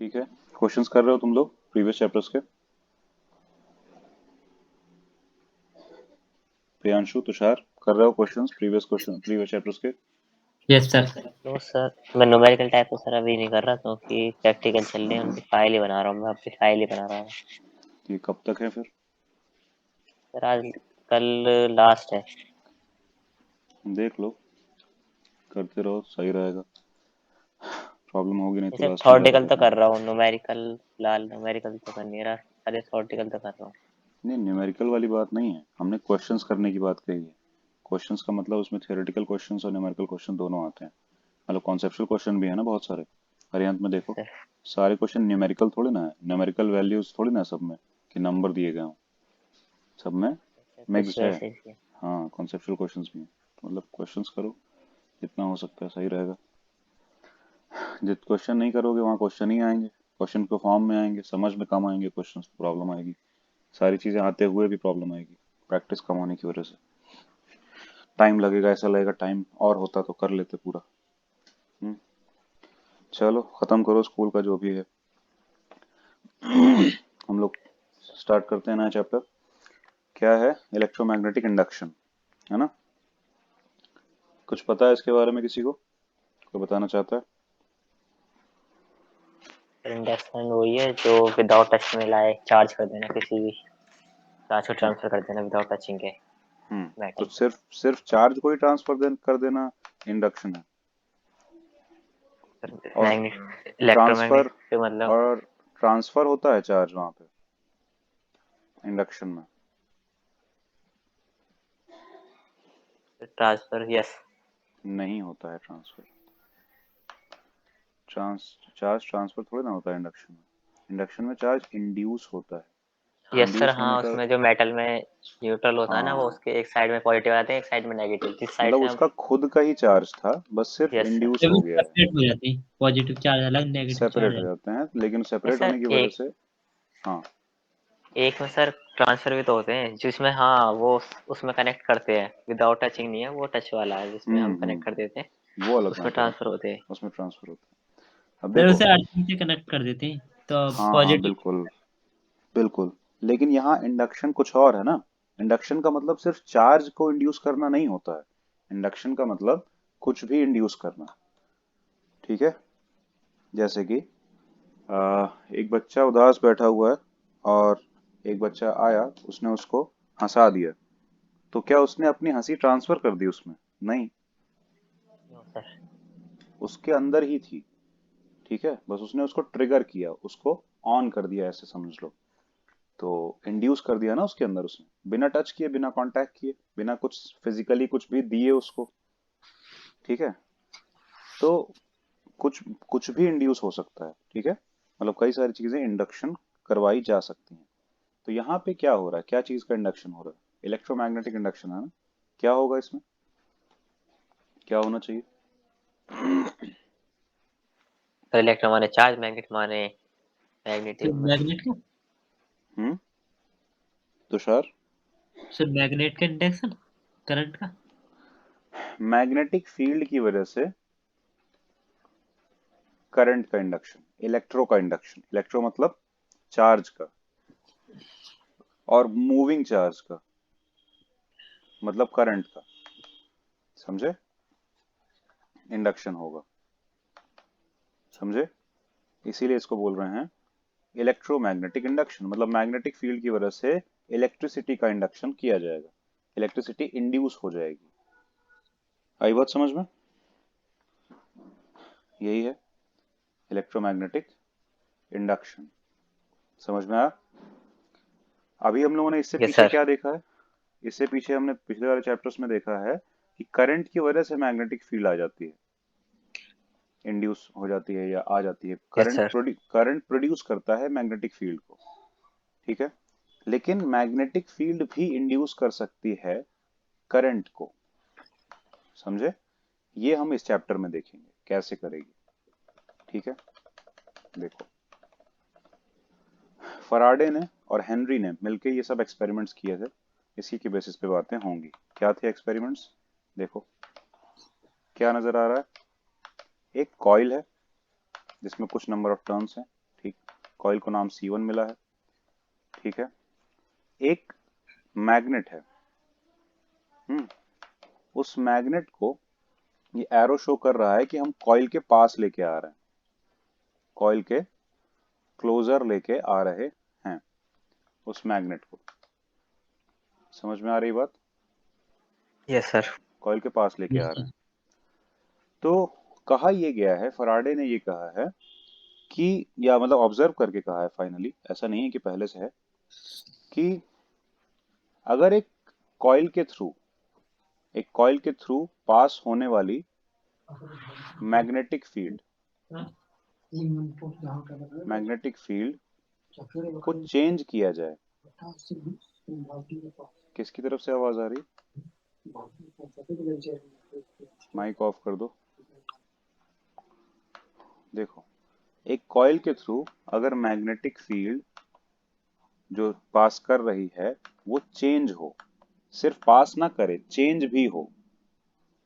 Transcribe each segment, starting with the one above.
ठीक है। क्वेश्चंस कर रहे हो तुम लोग प्रीवियस चैप्टर्स के? प्रियांशु, तुषार, कर रहे हो क्वेश्चंस प्रीवियस चैप्टर्स के? Yes sir. नो सर, मैं न्यूमेरिकल टाइप तो सर अभी नहीं कर रहा क्योंकि प्रैक्टिकल चल रहे हैं, उनकी फाइल ही बना रहा हूँ। मैं अपनी फाइल ही बना रहा हूँ ये कब तक है फिर? सर। आज कल लास्ट है। देख लो, करते रहो, सही रहेगा। प्रॉब्लम होगी नहीं तो जैसे लास्ट में जाके थ्योरेटिकल तो देखना। कर रहा हूँ, न्यूमेरिकल फिलहाल न्यूमेरिकल तो कर नहीं रहा। अरे थ्योरेटिकल तो कर रहा हूँ। नहीं, न्यूमेरिकल वाली बात नहीं है, हमने क्वेश्चंस करने की बात कही है। क्वेश्चंस का मतलब उसमें थियोरेटिकल क्वेश्चंस और न्यूमेरिकल क्वेश्चन दोनों आते हैं। मतलब कॉन्सेप्चुअल क्वेश्चन भी है ना बहुत सारे। अरिहंत में देखो, सर सारे क्वेश्चन न्यूमेरिकल थोड़ी ना है, न्यूमेरिकल वैल्यूज थोड़ी ना है सब में कि नंबर दिए गए हों। सब में कुछ मिक्स्ड है। वैसे ही है। हाँ, कॉन्सेप्चुअल क्वेश्चंस भी हैं। तो मतलब क्वेश्चंस करो, जितना हो सकता है सही रहेगा। जित क्वेश्चन नहीं करोगे वहाँ क्वेश्चन ही आएंगे, क्वेश्चन के फॉर्म में आएंगे, समझ में कम आएंगे, क्वेश्चन प्रॉब्लम आएगी। सारी चीजें आते हुए भी प्रॉब्लम आएगी, प्रैक्टिस कम होने की वजह से टाइम लगेगा। ऐसा लगेगा टाइम और होता तो कर लेते पूरा। हम्म, चलो खत्म करो स्कूल का जो भी है। हम लोग स्टार्ट करते हैं नया चैप्टर। क्या है? इलेक्ट्रोमैग्नेटिक इंडक्शन, है ना? कुछ पता है इसके बारे में किसी को? कोई बताना चाहता है? इंडक्शन वही है जो विदाउट टच में लाए चार्ज कर देना, किसी भी चार्ज को ट्रांसफर कर देना विदाउट टचिंग के तो मेटल को। सिर्फ चार्ज को ही ट्रांसफर कर देना इंडक्शन है। और मैग्नेट ट्रांसफर इलेक्ट्रोमैग्नेट से मतलब और ट्रांसफर होता है चार्ज वहां पे इंडक्शन में? Transfer, yes. नहीं होता है ट्रांसफर। चार्ज ट्रांसफर थोड़ी ना होता है इंडक्शन में। इंडक्शन में चार्ज इंड्यूस होता है। यस सर, इंड्यूस होने हाँ का उसमें जो मेटल में न्यूट्रल होता है ना, वो हाँ, उसके एक साइड में पॉजिटिव आते हैं, एक साइड में नेगेटिव। जिस साइड मतलब से हम, उसका खुद का ही चार्ज था, बस सिर्फ यस सर। इंड्यूस जब हो वो गया है। सेपरेट हो जाते हैं, पॉजिटिव चार्ज अलग नेगेटिव चार्ज सेपरेट हो अलग। जाते हैं, लेकिन यस सेपरेट सर, होने की वजह एक से हाँ। एक में सर ट्रांसफर भी तो होते हैं जिसमें, हाँ वो उसमें कनेक्ट करते हैं, विदाउट टचिंग नहीं है, वो टच वाला है जिसमें हम कनेक्ट कर देते हैं, वो अलग उसमें मैटर है, ट्रांसफर होते हैं। उसमें ट्रांसफर होता है। अब सर देखो, उसे अर्थिंग से कनेक्ट कर देते हैं तो हाँ हाँ पॉजिटिव। बिल्कुल, बिल्कुल। लेकिन यहाँ इंडक्शन कुछ और है ना। इंडक्शन का मतलब सिर्फ चार्ज को इंड्यूस करना नहीं होता है। इंडक्शन का मतलब कुछ भी इंड्यूस करना। ठीक है? जैसे कि एक बच्चा उदास बैठा हुआ है और एक बच्चा आया, उसने उसको हंसा दिया। तो क्या उसने अपनी हंसी ट्रांसफर कर दी उसमें? नहीं, नो सर। उसके अंदर ही थी। ठीक है, बस उसने उसको ट्रिगर किया, उसको ऑन कर दिया, ऐसे समझ लो। तो इंड्यूस कर दिया ना उसके अंदर उसने, बिना टच किए, बिना कांटेक्ट किए, बिना कुछ फिजिकली कुछ भी दिए उसको। ठीक है? तो कुछ कुछ भी इंड्यूस हो सकता है। ठीक है, मतलब कई सारी चीजें इंडक्शन करवाई जा सकती हैं। तो यहाँ पे क्या हो रहा है, क्या चीज का इंडक्शन हो रहा है? इलेक्ट्रोमैग्नेटिक इंडक्शन है ना। क्या होगा इसमें, क्या होना चाहिए? सर इलेक्ट्रो माने चार्ज, मैग्नेट माने सर मैग्नेटिज्म। मैग्नेट का। हम्म, तुषार? सर मैग्नेट का इंडक्शन, करंट का। मैग्नेटिक फील्ड की वजह से करंट का इंडक्शन, इलेक्ट्रो का इंडक्शन। इलेक्ट्रो मतलब चार्ज का, और मूविंग चार्ज का मतलब करंट का। समझे? इंडक्शन होगा। समझे? इसीलिए इसको बोल रहे हैं इलेक्ट्रोमैग्नेटिक इंडक्शन। मतलब मैग्नेटिक फील्ड की वजह से इलेक्ट्रिसिटी का इंडक्शन किया जाएगा, इलेक्ट्रिसिटी इंड्यूस हो जाएगी। आई बात समझ में? यही है इलेक्ट्रोमैग्नेटिक इंडक्शन। समझ में आया? अभी हम लोगों ने इससे यस पीछे सर। क्या देखा है? इससे पीछे हमने पिछले वाले चैप्टर्स में देखा है कि करंट की वजह से मैग्नेटिक फील्ड आ जाती है, इंड्यूस हो जाती है या आ जाती है। Yes sir. करंट प्रोड्यूस करता है मैग्नेटिक फील्ड को। ठीक है? लेकिन मैग्नेटिक फील्ड भी इंड्यूस कर सकती है करंट को। समझे? ये हम इस चैप्टर में देखेंगे कैसे करेगी। ठीक है? देखो, फराडे ने और हेनरी ने मिलकर ये सब एक्सपेरिमेंट्स किए थे। इसी के बेसिस पे बातें होंगी। क्या थे एक्सपेरिमेंट्स? देखो, क्या नजर आ रहा है? एक कॉइल है जिसमें कुछ नंबर ऑफ टर्न्स हैं। कॉइल को नाम C1 मिला है, ठीक है। एक मैग्नेट है, उस मैग्नेट को ये एरो शो कर रहा है कि हम कॉइल के पास लेके आ रहे हैं, कॉइल के क्लोजर लेके आ रहे हैं उस मैग्नेट को। समझ में आ रही बात? Yes sir. कॉइल के पास लेके यस आ रहे सर। हैं। तो कहा ये गया है, फराडे ने ये कहा है कि, या मतलब ऑब्जर्व करके कहा है फाइनली, ऐसा नहीं है कि पहले से है, कि अगर एक कॉइल के थ्रू पास होने वाली मैग्नेटिक फील्ड को चेंज किया जाए। किसकी तरफ से आवाज आ रही? माइक ऑफ कर दो। देखो, एक कॉइल के थ्रू अगर मैग्नेटिक फील्ड जो पास कर रही है वो चेंज हो, सिर्फ पास ना करे, चेंज भी हो,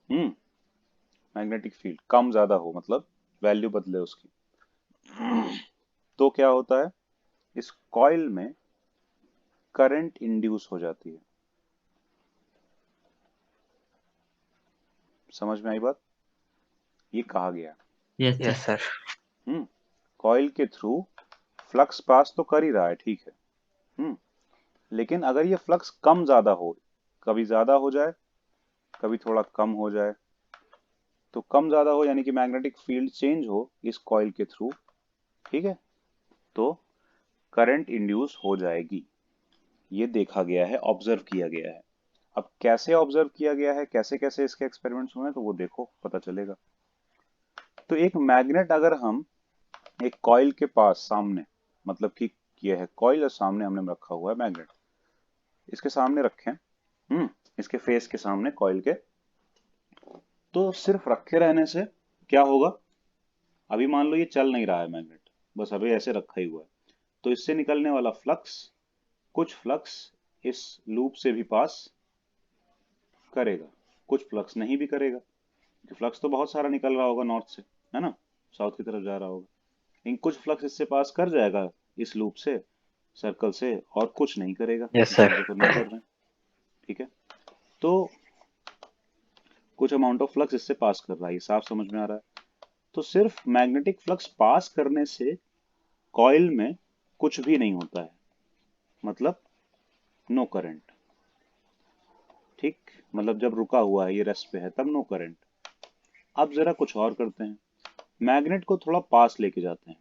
मैग्नेटिक फील्ड कम ज्यादा हो, मतलब वैल्यू बदले उसकी, तो क्या होता है, इस कॉइल में करंट इंड्यूस हो जाती है। समझ में आई बात? ये कहा गया। Yes yes sir. Sir. Coil के थ्रू फ्लक्स पास तो कर ही रहा है, ठीक है, लेकिन अगर ये फ्लक्स कम ज्यादा हो, कभी ज्यादा हो जाए कभी थोड़ा कम हो जाए, तो कम ज्यादा हो यानी कि मैग्नेटिक फील्ड चेंज हो इस कॉइल के थ्रू, ठीक है, तो करंट इंड्यूस हो जाएगी। ये देखा गया है, ऑब्जर्व किया गया है। अब कैसे ऑब्जर्व किया गया है, कैसे कैसे इसके एक्सपेरिमेंट्स हुए हैं, तो वो देखो, पता चलेगा। तो एक मैग्नेट अगर हम एक कॉइल के पास सामने, मतलब कि ये है कॉइल और सामने हमने रखा हुआ है मैग्नेट, इसके सामने रखें, इसके फेस के सामने कॉइल के, तो सिर्फ रखे रहने से क्या होगा, अभी मान लो ये चल नहीं रहा है मैग्नेट, बस अभी ऐसे रखा ही हुआ है, तो इससे निकलने वाला फ्लक्स, कुछ फ्लक्स इस लूप से भी पास करेगा, कुछ फ्लक्स नहीं भी करेगा, क्योंकि फ्लक्स तो बहुत सारा निकल रहा होगा नॉर्थ से, है ना, साउथ की तरफ जा रहा होगा, लेकिन कुछ फ्लक्स इससे पास कर जाएगा इस लूप से, सर्कल से, और कुछ नहीं करेगा, यस इस सर। वजह पर नहीं कर रहे हैं, ठीक है। तो कुछ अमाउंट ऑफ फ्लक्स इससे पास कर रहा है, ये साफ समझ में आ रहा है। तो सिर्फ मैग्नेटिक फ्लक्स पास करने से कॉइल में कुछ भी नहीं होता है, मतलब नो करंट, ठीक, मतलब जब रुका हुआ है, ये रेस्ट पे है, तब नो करंट। अब जरा कुछ और करते हैं, मैग्नेट को थोड़ा पास लेके जाते हैं,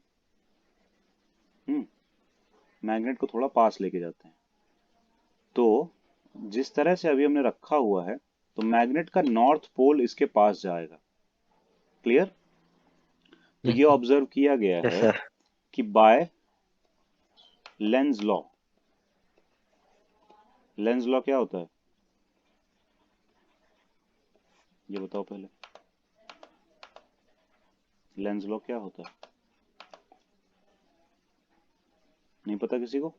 मैग्नेट को थोड़ा पास लेके जाते हैं, तो जिस तरह से अभी हमने रखा हुआ है, तो मैग्नेट का नॉर्थ पोल इसके पास जाएगा, क्लियर? तो यस ये सर। ऑब्जर्व किया गया यस है सर। कि by Lenz law, Lenz law क्या होता है, ये बताओ पहले, लेंज लॉ क्या होता है? नहीं पता किसी को?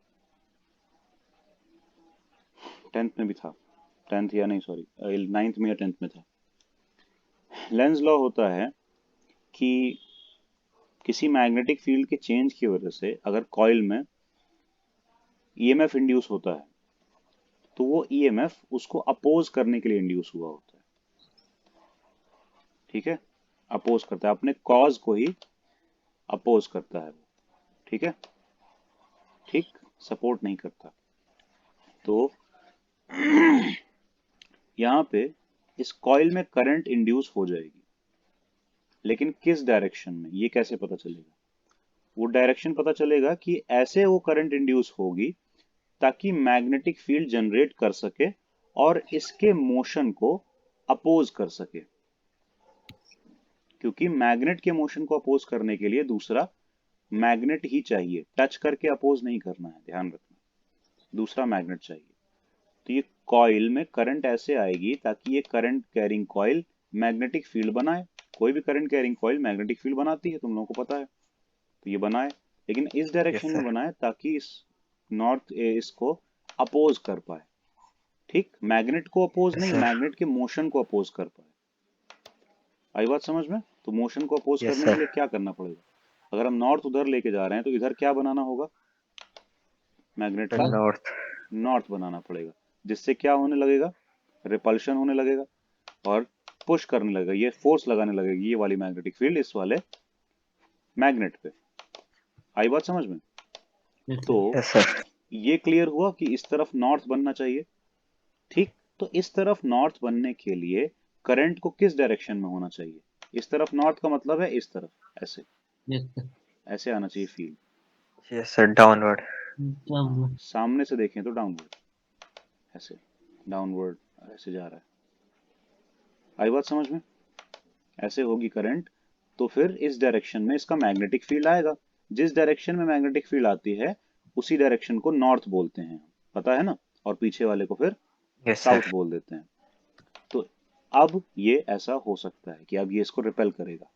10th में भी था, 10th या नहीं सॉरी 9th में या 10th में था। लेंज लॉ होता है कि किसी मैग्नेटिक फील्ड के चेंज की वजह से अगर कॉइल में ईएमएफ इंड्यूस होता है, तो वो ईएमएफ उसको अपोज करने के लिए इंड्यूस हुआ होता है, ठीक है, अपोज करता है, अपने कॉज को ही अपोज करता है वो, ठीक है, ठीक, सपोर्ट नहीं करता। तो यहाँ पे इस कॉइल में करंट इंड्यूस हो जाएगी, लेकिन किस डायरेक्शन में, ये कैसे पता चलेगा? वो डायरेक्शन पता चलेगा कि ऐसे वो करंट इंड्यूस होगी ताकि मैग्नेटिक फील्ड जनरेट कर सके और इसके मोशन को अपोज कर सके, क्योंकि मैग्नेट के मोशन को अपोज करने के लिए दूसरा मैग्नेट ही चाहिए, टच करके अपोज नहीं करना है, ध्यान रखना, दूसरा मैग्नेट चाहिए। तो ये कॉइल में करंट ऐसे आएगी ताकि ये current carrying coil magnetic field बनाए, कोई भी current carrying coil magnetic field बनाती है, तुम लोगों को पता है, तो ये बनाए, लेकिन इस डायरेक्शन यस में सर। बनाए ताकि इस नॉर्थ इसको अपोज कर पाए, ठीक, मैग्नेट को अपोज यस नहीं, सर। मैग्नेट के मोशन को अपोज कर पाए। आई बात समझ में? तो मोशन को अपोज यस करने के सर। लिए क्या करना पड़ेगा? अगर हम नॉर्थ उधर लेके जा रहे हैं तो इधर क्या बनाना होगा, मैग्नेट का नॉर्थ। नॉर्थ बनाना पड़ेगा, जिससे क्या होने लगेगा, रिपल्शन होने लगेगा और पुश करने लगेगा, ये फोर्स लगाने लगेगी ये वाली मैग्नेटिक फील्ड इस वाले मैग्नेट पे। आई बात समझ में? yes, तो यस सर। ये क्लियर हुआ कि इस तरफ नॉर्थ बनना चाहिए, ठीक। तो इस तरफ नॉर्थ बनने के लिए करंट को किस डायरेक्शन में होना चाहिए, इस तरफ नॉर्थ का मतलब है इस तरफ, ऐसे yes, sir. ऐसे आना चाहिए field, yes sir, downward. Downward. सामने से देखें तो डाउनवर्ड, ऐसे डाउनवर्ड ऐसे जा रहा है। आई बात समझ में? ऐसे होगी करंट, तो फिर इस डायरेक्शन में इसका मैग्नेटिक फील्ड आएगा, जिस डायरेक्शन में मैग्नेटिक फील्ड आती है उसी डायरेक्शन को नॉर्थ बोलते हैं, पता है ना, और पीछे वाले को फिर यस साउथ सर। बोल देते हैं। तो अब ये ऐसा हो सकता है कि अब ये इसको रिपेल करेगा,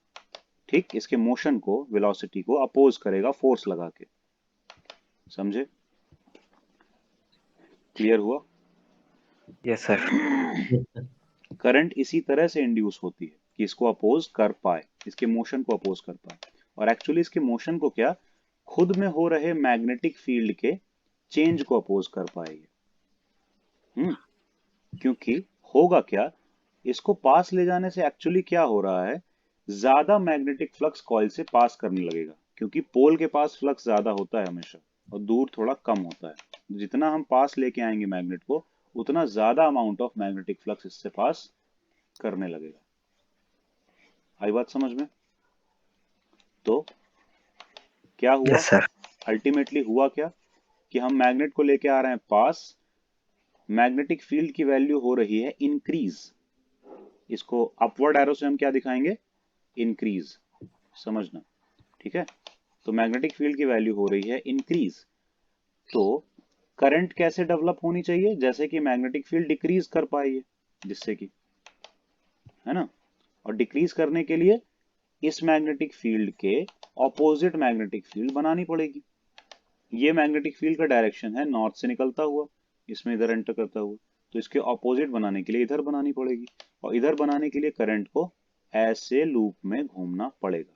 ठीक, इसके मोशन को, वेलोसिटी को अपोज करेगा फोर्स लगा के, समझे? क्लियर हुआ? Yes sir. Yes, sir. Current इसी तरह से इंड्यूस होती है कि इसको अपोज कर पाए, इसके मोशन को अपोज कर पाए, और एक्चुअली इसके मोशन को क्या, खुद में हो रहे मैग्नेटिक फील्ड के चेंज को अपोज कर पाएगी। क्योंकि होगा क्या, इसको पास ले जाने से एक्चुअली क्या हो रहा है, ज्यादा मैग्नेटिक फ्लक्स कॉइल से पास करने लगेगा, क्योंकि पोल के पास फ्लक्स ज्यादा होता है हमेशा और दूर थोड़ा कम होता है। जितना हम पास लेके आएंगे मैग्नेट को, उतना ज्यादा अमाउंट ऑफ मैग्नेटिक फ्लक्स इससे पास करने लगेगा। आई बात समझ में? तो क्या हुआ, यस सर। अल्टीमेटली हुआ क्या, कि हम मैग्नेट को लेके आ रहे हैं पास, मैग्नेटिक फील्ड की वैल्यू हो रही है इंक्रीज, इसको अपवर्ड एरो से हम क्या दिखाएंगे, इंक्रीज, समझना, ठीक है। तो मैग्नेटिक फील्ड की वैल्यू हो रही है इंक्रीज, तो करंट कैसे डेवलप होनी चाहिए, जैसे कि मैग्नेटिक फील्ड डिक्रीज कर पाए ये, जिससे कि, है ना, और डिक्रीज करने के लिए इस मैग्नेटिक फील्ड के ऑपोजिट मैग्नेटिक फील्ड बनानी पड़ेगी। ये मैग्नेटिक फील्ड का डायरेक्शन है नॉर्थ से निकलता हुआ, इसमें इधर एंटर करता हुआ, तो इसके ऑपोजिट बनाने के लिए इधर बनानी पड़ेगी, और इधर बनाने के लिए करंट को ऐसे लूप में घूमना पड़ेगा।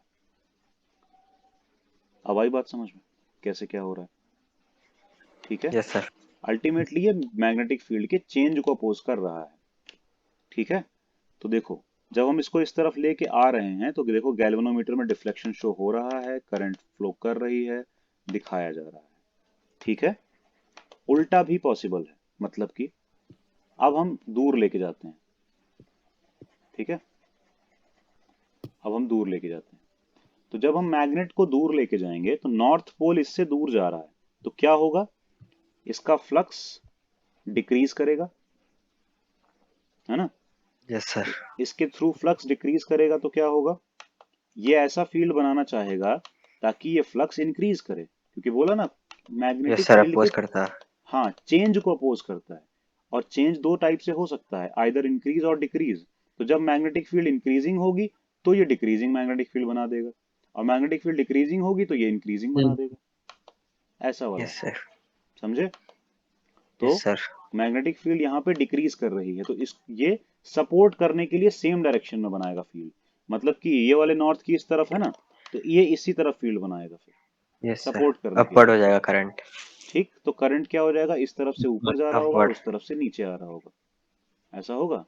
अब आई बात समझ में कैसे क्या हो रहा है, ठीक है। Yes sir. अल्टीमेटली ये मैग्नेटिक फील्ड के चेंज को अपोज कर रहा है, ठीक है। तो देखो, जब हम इसको इस तरफ लेके आ रहे हैं तो देखो गैल्वेनोमीटर में डिफ्लेक्शन शो हो रहा है, करंट फ्लो कर रही है, दिखाया जा रहा है, ठीक है। उल्टा भी पॉसिबल है, मतलब कि अब हम दूर लेके जाते हैं, ठीक है, अब हम दूर लेके जाते हैं, तो जब हम मैग्नेट को दूर लेके जाएंगे तो नॉर्थ पोल इससे दूर जा रहा है, तो क्या होगा, इसका फ्लक्स डिक्रीज करेगा, है ना। Yes sir. इसके थ्रू फ्लक्स डिक्रीज करेगा तो क्या होगा, ये ऐसा फील्ड बनाना चाहेगा ताकि ये फ्लक्स इंक्रीज करे, क्योंकि बोला ना यस मैग्नेटिक सर, फील्ड के, अपोज करता। हाँ, चेंज को अपोज करता है, और चेंज दो टाइप से हो सकता है, आइदर इंक्रीज और डिक्रीज। तो जब मैग्नेटिक फील्ड इंक्रीजिंग होगी तो ये डिक्रीजिंग मैग्नेटिक फील्ड बना देगा, और मैग्नेटिक फील्ड डिक्रीजिंग होगी तो ये इंक्रीजिंग बना Yes, देगा, ऐसा वाला, यस सर। समझे? तो यस सर। मैग्नेटिक फील्ड यहाँ पे डिक्रीज कर रही है, तो इस ये सपोर्ट करने के लिए सेम डायरेक्शन में बनाएगा फील्ड, मतलब कि ये वाले नॉर्थ की इस तरफ है ना, तो ये इसी तरफ फील्ड बनाएगा फिर यस सर, सपोर्ट करने के अपवर्ड लिए, हो जाएगा करंट। ठीक। तो करंट क्या हो जाएगा, इस तरफ से ऊपर जा रहा होगा, अपवर्ड। उस तरफ से नीचे आ रहा होगा, ऐसा होगा,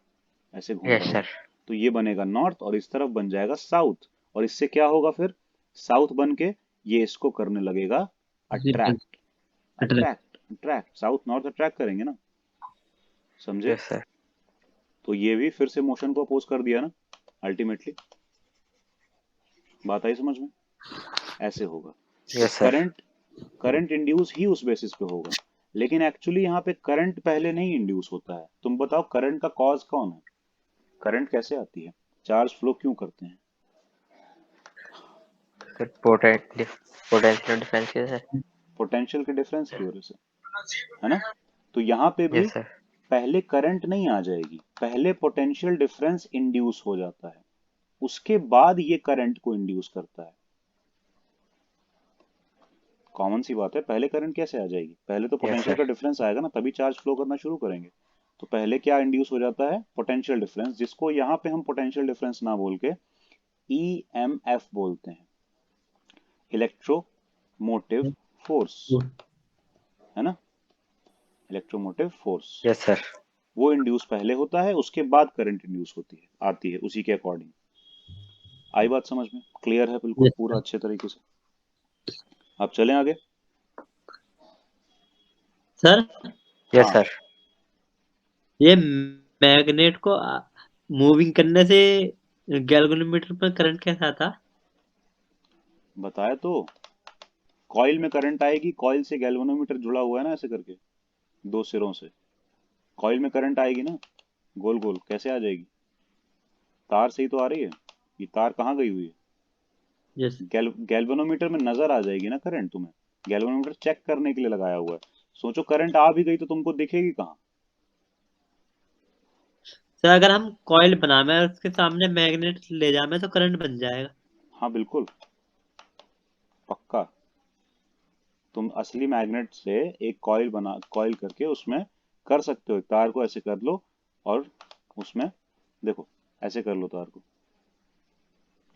ऐसे घूम रहा यस होगा। सर। तो ये बनेगा नॉर्थ और इस तरफ बन जाएगा साउथ, और इससे क्या होगा फिर, साउथ बन के ये इसको करने लगेगा repel. Attract, Attract. Attract south north attract करेंगे ना, समझे? Yes sir. तो ये भी फिर से मोशन को अपोज कर दिया ना, अल्टीमेटली, बात आई समझ में? ऐसे होगा। तो yes sir. Current current induce ही उस बेसिस पे होगा, लेकिन एक्चुअली यहाँ पे करंट पहले नहीं इंड्यूस होता है। तुम बताओ करंट का कॉज कौन है, करंट कैसे आती है, चार्ज फ्लो क्यों करते हैं? सर पोटेंशियल डिफरेंस है सर। पोटेंशियल के डिफरेंस की वजह से, है ना। तो यहाँ पे भी यस सर। पहले करंट नहीं आ जाएगी, पहले पोटेंशियल डिफरेंस इंड्यूस हो जाता है, उसके बाद ये करंट को इंड्यूस करता है। कॉमन सी बात है, पहले करंट कैसे आ जाएगी, पहले तो यस पोटेंशियल सर। का डिफरेंस आएगा ना, तभी चार्ज फ्लो करना शुरू करेंगे। तो पहले क्या इंड्यूस हो जाता है, पोटेंशियल डिफरेंस, जिसको यहाँ पे हम पोटेंशियल डिफरेंस ना बोल के ईएमएफ बोलते हैं। इलेक्ट्रोमोटिव फोर्स, है ना, इलेक्ट्रोमोटिव फोर्स, यस सर। वो इंड्यूस पहले होता है, उसके बाद करंट इंड्यूस होती है, आती है उसी के अकॉर्डिंग। आई बात समझ में? क्लियर है बिल्कुल यस पूरा सर। अच्छे तरीके से? अब चलें आगे। सर, यस हाँ, सर। ये मैग्नेट को मूविंग करने से गैल्वेनोमीटर पर करंट कैसा आता? बताया तो, कॉइल में करंट आएगी, कॉइल से गैल्वेनोमीटर जुड़ा हुआ है ना ऐसे करके, दो सिरों से, कॉइल में करंट आएगी ना, गोल गोल कैसे आ जाएगी? तार से ही तो आ रही है, ये तार कहाँ गई हुई है? यस गैल्वेनोमीटर में नजर आ जाएगी ना करंट तुम्हें, गैल्वेनोमीटर चेक करने के लिए लगाया हुआ है। सोचो करंट आ भी गई तो तुमको दिखेगी कहाँ? सर, अगर हम कॉइल बनावे और उसके सामने मैग्नेट ले जावे तो करंट बन जाएगा। हाँ बिल्कुल, पक्का। तुम असली मैग्नेट से एक कॉइल बना, कॉइल करके उसमें कर सकते हो, एक तार को ऐसे कर लो और उसमें देखो, ऐसे कर लो तार को,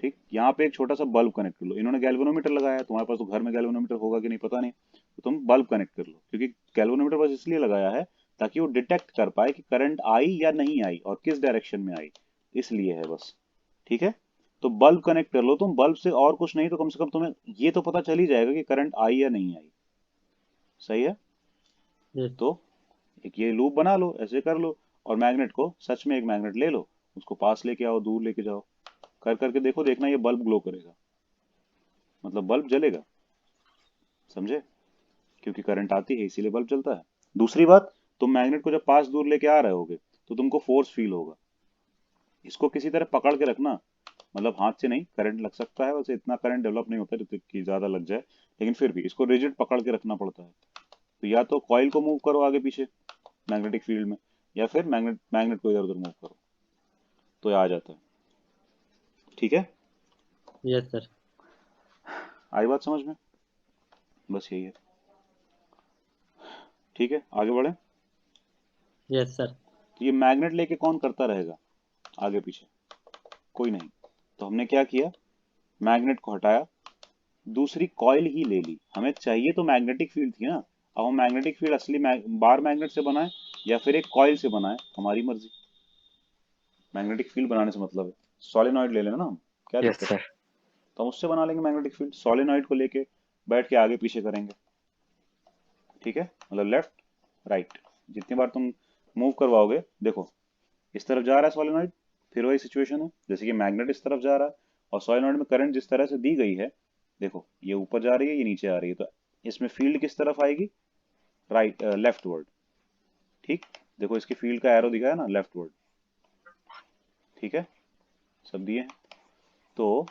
ठीक, यहाँ पे एक छोटा सा बल्ब कनेक्ट कर लो, इन्होंने गैल्वेनोमीटर लगाया है, तुम्हारे पास तो घर में गैल्वेनोमीटर होगा कि नहीं पता नहीं, तो तुम बल्ब कनेक्ट कर लो, क्योंकि गैल्वेनोमीटर बस इसलिए लगाया है ताकि वो डिटेक्ट कर पाए कि करंट आई या नहीं आई और किस डायरेक्शन में आई, इसलिए है बस, ठीक है। तो बल्ब कनेक्ट कर लो तुम, बल्ब से और कुछ नहीं तो कम से कम तुम्हें ये तो पता चल ही जाएगा कि करंट आई या नहीं आई, सही है। यस तो एक ये लूप बना लो, ऐसे कर लो, और मैग्नेट को, सच में एक मैग्नेट ले लो, उसको पास लेके आओ, दूर लेके जाओ, कर करके देखो, देखना ये बल्ब ग्लो करेगा, मतलब बल्ब जलेगा, समझे, क्योंकि करंट आती है इसीलिए बल्ब जलता है। दूसरी बात, तुम मैग्नेट को जब पास दूर लेके आ रहे होगे तो तुमको फोर्स फील होगा, इसको किसी तरह पकड़ के रखना, मतलब हाथ से नहीं, करंट लग सकता है, वैसे इतना करंट डेवलप नहीं होता जितने कि ज्यादा लग जाए, लेकिन फिर भी इसको रिजिड पकड़ के रखना पड़ता है। तो या तो कॉइल को मूव करो आगे पीछे मैग्नेटिक फील्ड में, या फिर मैग्नेट मैग्नेट को इधर उधर मूव करो, तो ये आ जाता है, ठीक है। Yes sir. आई बात समझ में? बस यही है, ठीक है, आगे बढ़े। Yes sir. तो ये मैग्नेट लेके कौन करता रहेगा आगे पीछे? कोई नहीं। तो हमने क्या किया, मैग्नेट को हटाया, दूसरी कॉइल ही ले ली, हमें चाहिए तो मैग्नेटिक फील्ड थी ना, अब हम मैग्नेटिक फील्ड असली बार मैग्नेट से बनाए या फिर एक कॉइल से बनाए, हमारी मर्जी, मैग्नेटिक फील्ड बनाने से मतलब है, सोलेनॉइड ले लेना ना हम, क्या यस दिक्कत है, सर। तो हम उससे बना लेंगे मैग्नेटिक फील्ड, सोलेनॉइड को लेके बैठ के आगे पीछे करेंगे, ठीक है, मतलब लेफ्ट राइट, जितनी बार तुम मूव करवाओगे, देखो इस तरफ जा रहा है सोलेनॉइड, फिर वही सिचुएशन है जैसे कि मैग्नेट इस तरफ जा रहा है, और सोलेनॉइड में करंट जिस तरह से दी गई है, देखो ये ऊपर जा रही है, ये नीचे आ रही है, तो इसमें फील्ड किस तरफ आएगी, राइट, लेफ्ट वर्ड, ठीक, देखो इसकी फील्ड का एरो दिखा है ना, लेफ्ट वर्ड, ठीक है, सब दिए हैं। तो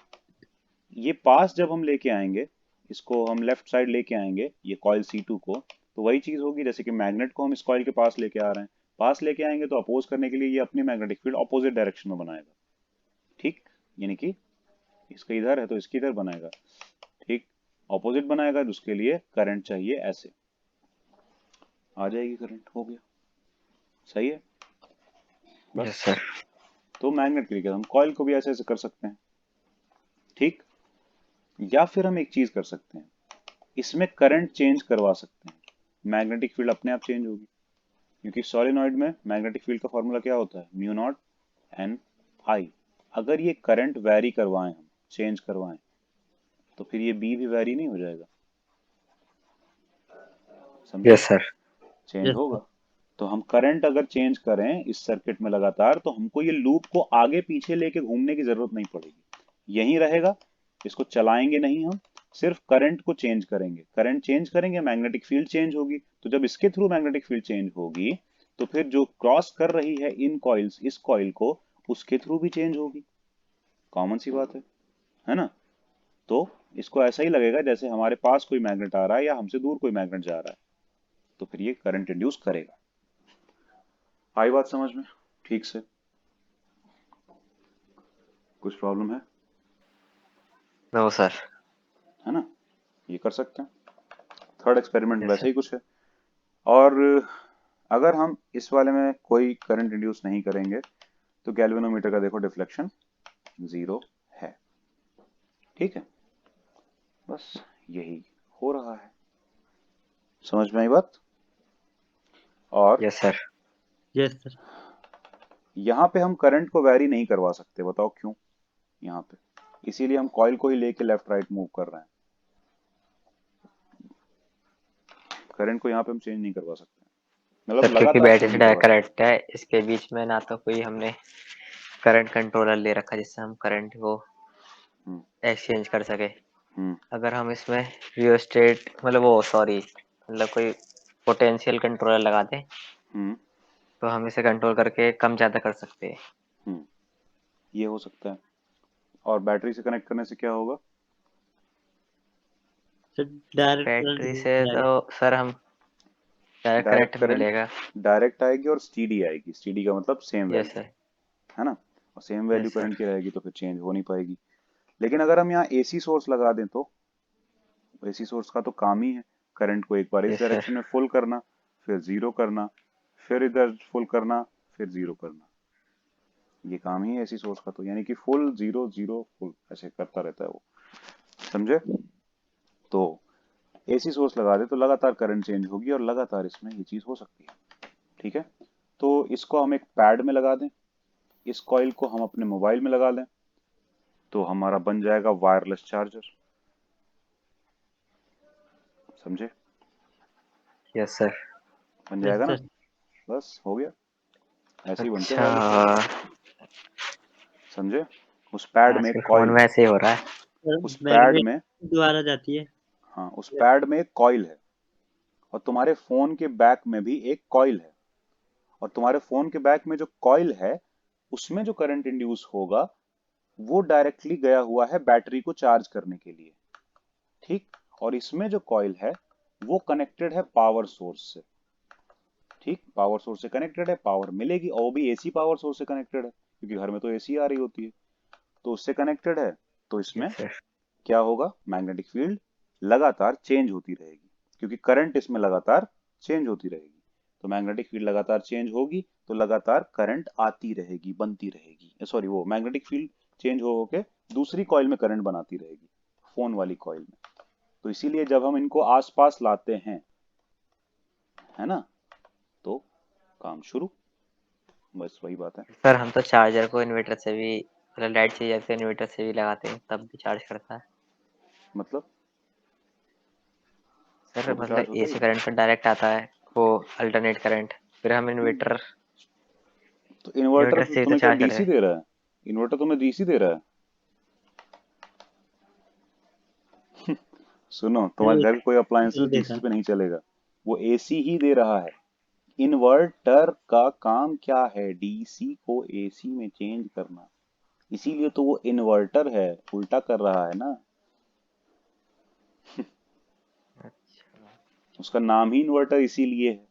ये पास जब हम लेके आएंगे, इसको हम लेफ्ट साइड लेके आएंगे ये कॉइल C2 को, तो वही चीज होगी जैसे कि मैग्नेट को हम इस कॉइल के पास लेके आ रहे हैं, पास लेके आएंगे तो अपोज करने के लिए ये अपनी मैग्नेटिक फील्ड अपोजिट डायरेक्शन में बनाएगा, ठीक, यानी कि इसका इधर है तो इसकी इधर बनाएगा, ठीक, ऑपोजिट बनाएगा तो उसके लिए करंट चाहिए ऐसे, आ जाएगी करंट, हो गया, सही है, बस। Yes sir. तो मैग्नेट के लिए क्या, हम कॉइल को भी ऐसे ऐसे कर सकते हैं, ठीक, या फिर हम एक चीज कर सकते हैं, इसमें करंट चेंज करवा सकते हैं, मैग्नेटिक फील्ड अपने आप चेंज होगी, क्योंकि सोलेनॉइड में मैग्नेटिक फील्ड का फॉर्मूला क्या होता है, म्यू नॉट एन आई, अगर ये करंट वैरी करवाएं, हम चेंज करवाएं, तो फिर ये बी भी वैरी नहीं हो जाएगा, समझे, यस सर। चेंज यस होगा। सर। तो हम करंट अगर चेंज करें इस सर्किट में लगातार, तो हमको ये लूप को आगे पीछे लेके घूमने की जरूरत नहीं पड़ेगी, यहीं रहेगा, इसको चलाएंगे नहीं हम, सिर्फ करंट को चेंज करेंगे, करंट चेंज करेंगे मैग्नेटिक फील्ड चेंज होगी, तो जब इसके थ्रू मैग्नेटिक फील्ड चेंज होगी, तो फिर जो क्रॉस कर रही है इन कॉइल्स इस कॉइल को, उसके थ्रू भी चेंज होगी, कॉमन सी बात है ना। तो इसको ऐसा ही लगेगा जैसे हमारे पास कोई मैग्नेट आ रहा है या हमसे दूर कोई मैग्नेट जा रहा है, तो फिर ये करंट इंड्यूस करेगा। आई बात समझ में ठीक से? कुछ प्रॉब्लम नो सर। है ना, ये कर सकते हैं, थर्ड एक्सपेरिमेंट यस वैसे सर। ही कुछ है। और अगर हम इस वाले में कोई करंट इंड्यूस नहीं करेंगे तो गैल्वेनोमीटर का देखो डिफ्लेक्शन जीरो है, ठीक है। बस यही हो रहा है। समझ में आई बात? और यस सर। Yes sir. यहाँ पे हम करंट को वैरी नहीं करवा सकते, बताओ क्यों? यहाँ पे इसीलिए हम कॉइल को ही लेके लेफ्ट राइट मूव कर रहे हैं। करंट को यहाँ पे हम चेंज नहीं करवा सकते, मतलब सर क्योंकि लगातार बैटरी चेंज से नहीं डायरेक्ट करवा सकते। कनेक्ट है, इसके बीच में ना तो कोई हमने करंट कंट्रोलर ले रखा जिससे हम करंट को हम्म एक्सचेंज कर सके। हम्म अगर हम इसमें रियोस्टेट मतलब वो सॉरी मतलब कोई पोटेंशियल कंट्रोलर लगा दें हम्म तो हम इसे कंट्रोल करके कम ज़्यादा कर सकते हैं। हम्म ये हो सकता है। और बैटरी से कनेक्ट करने से क्या होगा? सर डायरेक्ट करंट बैटरी से जाएगा। तो सर हम डायरेक्ट डायरेक्ट करंट करंट मिलेगा। डायरेक्ट आएगी और स्टीडी आएगी। स्टीडी का मतलब सेम यस वैल्यू, सर। है ना? और same value yes sir. Current की रहेगी तो फिर चेंज हो नहीं पाएगी। लेकिन अगर हम यहाँ एसी सोर्स लगा दें तो एसी सोर्स का तो काम ही है करंट को एक बार इस यस सर। डायरेक्शन में फुल करना, फिर जीरो करना, फिर इधर फुल करना, फिर जीरो करना। ये काम ही है एसी सोर्स का, तो यानी कि फुल जीरो जीरो फुल ऐसे करता रहता है वो। समझे? तो एसी सोर्स लगा दे तो लगातार करंट चेंज होगी और लगातार इसमें ये चीज हो सकती है। ठीक है, तो इसको हम एक पैड में लगा दें, इस कॉइल को हम अपने मोबाइल में लगा लें, तो हमारा बन जाएगा वायरलेस चार्जर। समझे? Yes sir. बन यस जाएगा ना? सर। बस हो गया। ऐसे ही बनते हैं अच्छा। Wireless charger. समझे? उस पैड में एक आजकल फोन कॉइल में है, ऐसे ही हो रहा है। सर उस पैड मैग्नेट में, द्वारा जाती है। हाँ उस पैड में एक कॉइल है, और तुम्हारे फोन के बैक में भी एक कॉइल है, और तुम्हारे फोन के बैक में जो कॉइल है उसमें जो करंट इंड्यूस होगा वो डायरेक्टली गया हुआ है बैटरी को चार्ज करने के लिए। ठीक, और इसमें जो कॉइल है वो कनेक्टेड है पावर सोर्स से। ठीक, पावर सोर्स से कनेक्टेड है, पावर मिलेगी, और वो भी एसी पावर सोर्स से कनेक्टेड है क्योंकि घर में तो एसी आ रही होती है, तो उससे कनेक्टेड है। तो इसमें यस सर। क्या होगा? मैग्नेटिक फील्ड लगातार चेंज होती रहेगी क्योंकि करंट इसमें लगातार चेंज होती रहेगी। तो मैग्नेटिक फील्ड लगातार चेंज होगी तो लगातार करंट आती रहेगी, बनती रहेगी, सॉरी वो मैग्नेटिक फील्ड चेंज हो के दूसरी कॉइल में करंट बनाती रहेगी, फोन वाली कॉइल में। तो इसीलिए जब हम इनको आसपास लाते हैं, है ना, तो काम शुरू। बस वही बात है। सर हम तो चार्जर को इन्वर्टर से भी मतलब लाइट चाहिए तो इन्वर्टर से भी लगाते हैं तब भी चार्ज करता है। मतलब सर वो तो चार्ज मतलब होता ही एसी है। करंट तो डायरेक्ट आता है वो अल्टरनेट करंट, फिर हम हम्म, इन्वर्टर तो इन्वर्टर इन्वर्टर से ही तो तुम्हें क्या चार्ज डीसी करें। दे रहा है? इन्वर्टर तुम्हें डीसी दे रहा है? सुनो, तुम्हारे घर का कोई तो अप्लायंसेस डीसी देता। पे नहीं चलेगा, वो एसी ही दे रहा है। इन्वर्टर का काम क्या है? डीसी को एसी में चेंज करना। इसीलिए तो वो इन्वर्टर है, उल्टा कर रहा है ना। अच्छा। उसका नाम ही इन्वर्टर इसीलिए है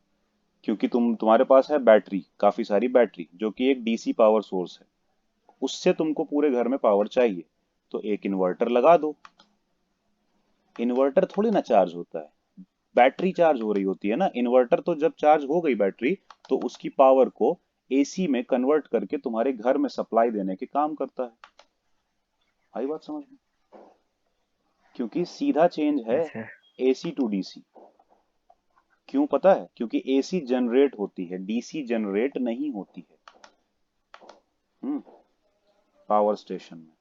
क्योंकि तुम्हारे पास है बैटरी, काफी सारी बैटरी जो कि एक डीसी पावर सोर्स है, उससे तुमको पूरे घर में पावर चाहिए, तो एक इन्वर्टर लगा दो। इन्वर्टर थोड़ी ना चार्ज होता है, बैटरी चार्ज हो रही होती है ना। इन्वर्टर तो जब चार्ज हो गई बैटरी तो उसकी पावर को एसी में कन्वर्ट करके तुम्हारे घर में सप्लाई देने के काम करता है। आई बात समझ में? क्योंकि सीधा चेंज है yes sir. AC to DC. क्यों पता है? क्योंकि एसी जनरेट होती है, डीसी जनरेट नहीं होती है। हम्म, पावर स्टेशन में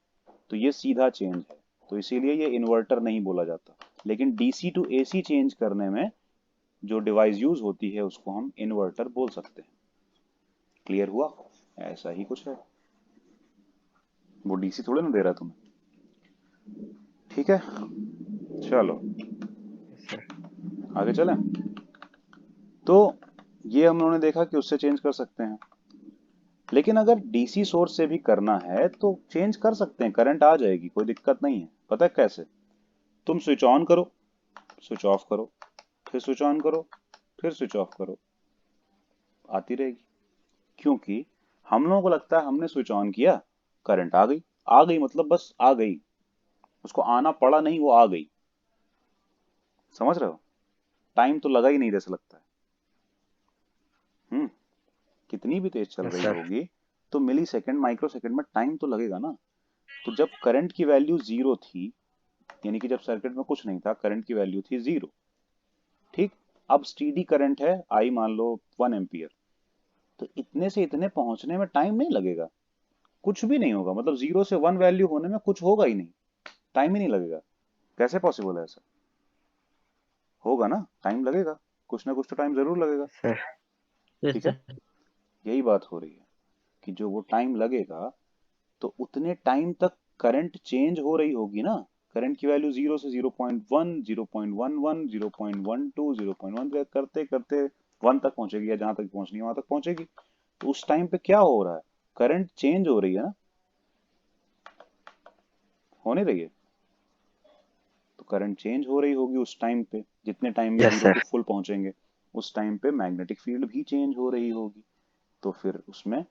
तो ये सीधा चेंज है, तो इसीलिए ये इन्वर्टर नहीं बोला जाता। लेकिन डीसी टू एसी चेंज करने में जो डिवाइस यूज होती है उसको हम इन्वर्टर बोल सकते हैं। क्लियर हुआ? ऐसा ही कुछ है, वो डीसी थोड़े ना दे रहा है तुम्हें। ठीक है, चलो यस सर। आगे चलें। तो ये हम लोगों ने देखा कि उससे चेंज कर सकते हैं, लेकिन अगर डीसी सोर्स से भी करना है तो चेंज कर सकते हैं, करंट आ जाएगी, कोई दिक्कत नहीं है। पता है कैसे? तुम स्विच ऑन करो, स्विच ऑफ करो, फिर स्विच ऑन करो, फिर स्विच ऑफ करो, आती रहेगी। क्योंकि हम लोगों को लगता है हमने स्विच ऑन किया, करंट आ गई। आ गई मतलब बस आ गई, उसको आना पड़ा नहीं, वो आ गई। समझ रहे हो? टाइम तो लगा ही नहीं जैसे लगता है। हम्म, कितनी भी तेज चल यस रही सर। होगी तो मिली सेकेंड माइक्रो सेकेंड में टाइम तो लगेगा ना। तो जब करंट की वैल्यू जीरो थी यानी कि जब सर्किट में कुछ नहीं था, करंट की वैल्यू थी 0। ठीक, अब स्टीडी करंट है आई मान लो 1 एम्पियर, तो इतने से इतने पहुंचने में टाइम नहीं लगेगा, कुछ भी नहीं होगा, मतलब 0 से 1 वैल्यू होने में कुछ होगा ही नहीं, टाइम ही नहीं लगेगा। कैसे पॉसिबल है ऐसा? होगा ना, टाइम लगेगा, कुछ ना कुछ तो टाइम जरूर लगेगा। सर। यस ठीक है, सर। यही बात हो रही है कि जो वो टाइम लगेगा, तो उतने टाइम तक करंट चेंज हो रही होगी ना। करंट की वैल्यू 0 से 0.1, 0.11, 0.12, 0.1 करते करते 1 तक पहुंचेगी, या जहां तक पहुंचनी है वहां तक पहुंचेगी। तो उस टाइम पे क्या हो रहा है, करंट चेंज हो रही है ना, होने रही है। तो करंट चेंज हो रही होगी उस टाइम पे, जितने टाइम में yes zero to sir. Full पहुंचेंगे, उस टाइम पे मैग्नेटिक फील्ड भी चेंज हो रही होगी। तो फिर उसमें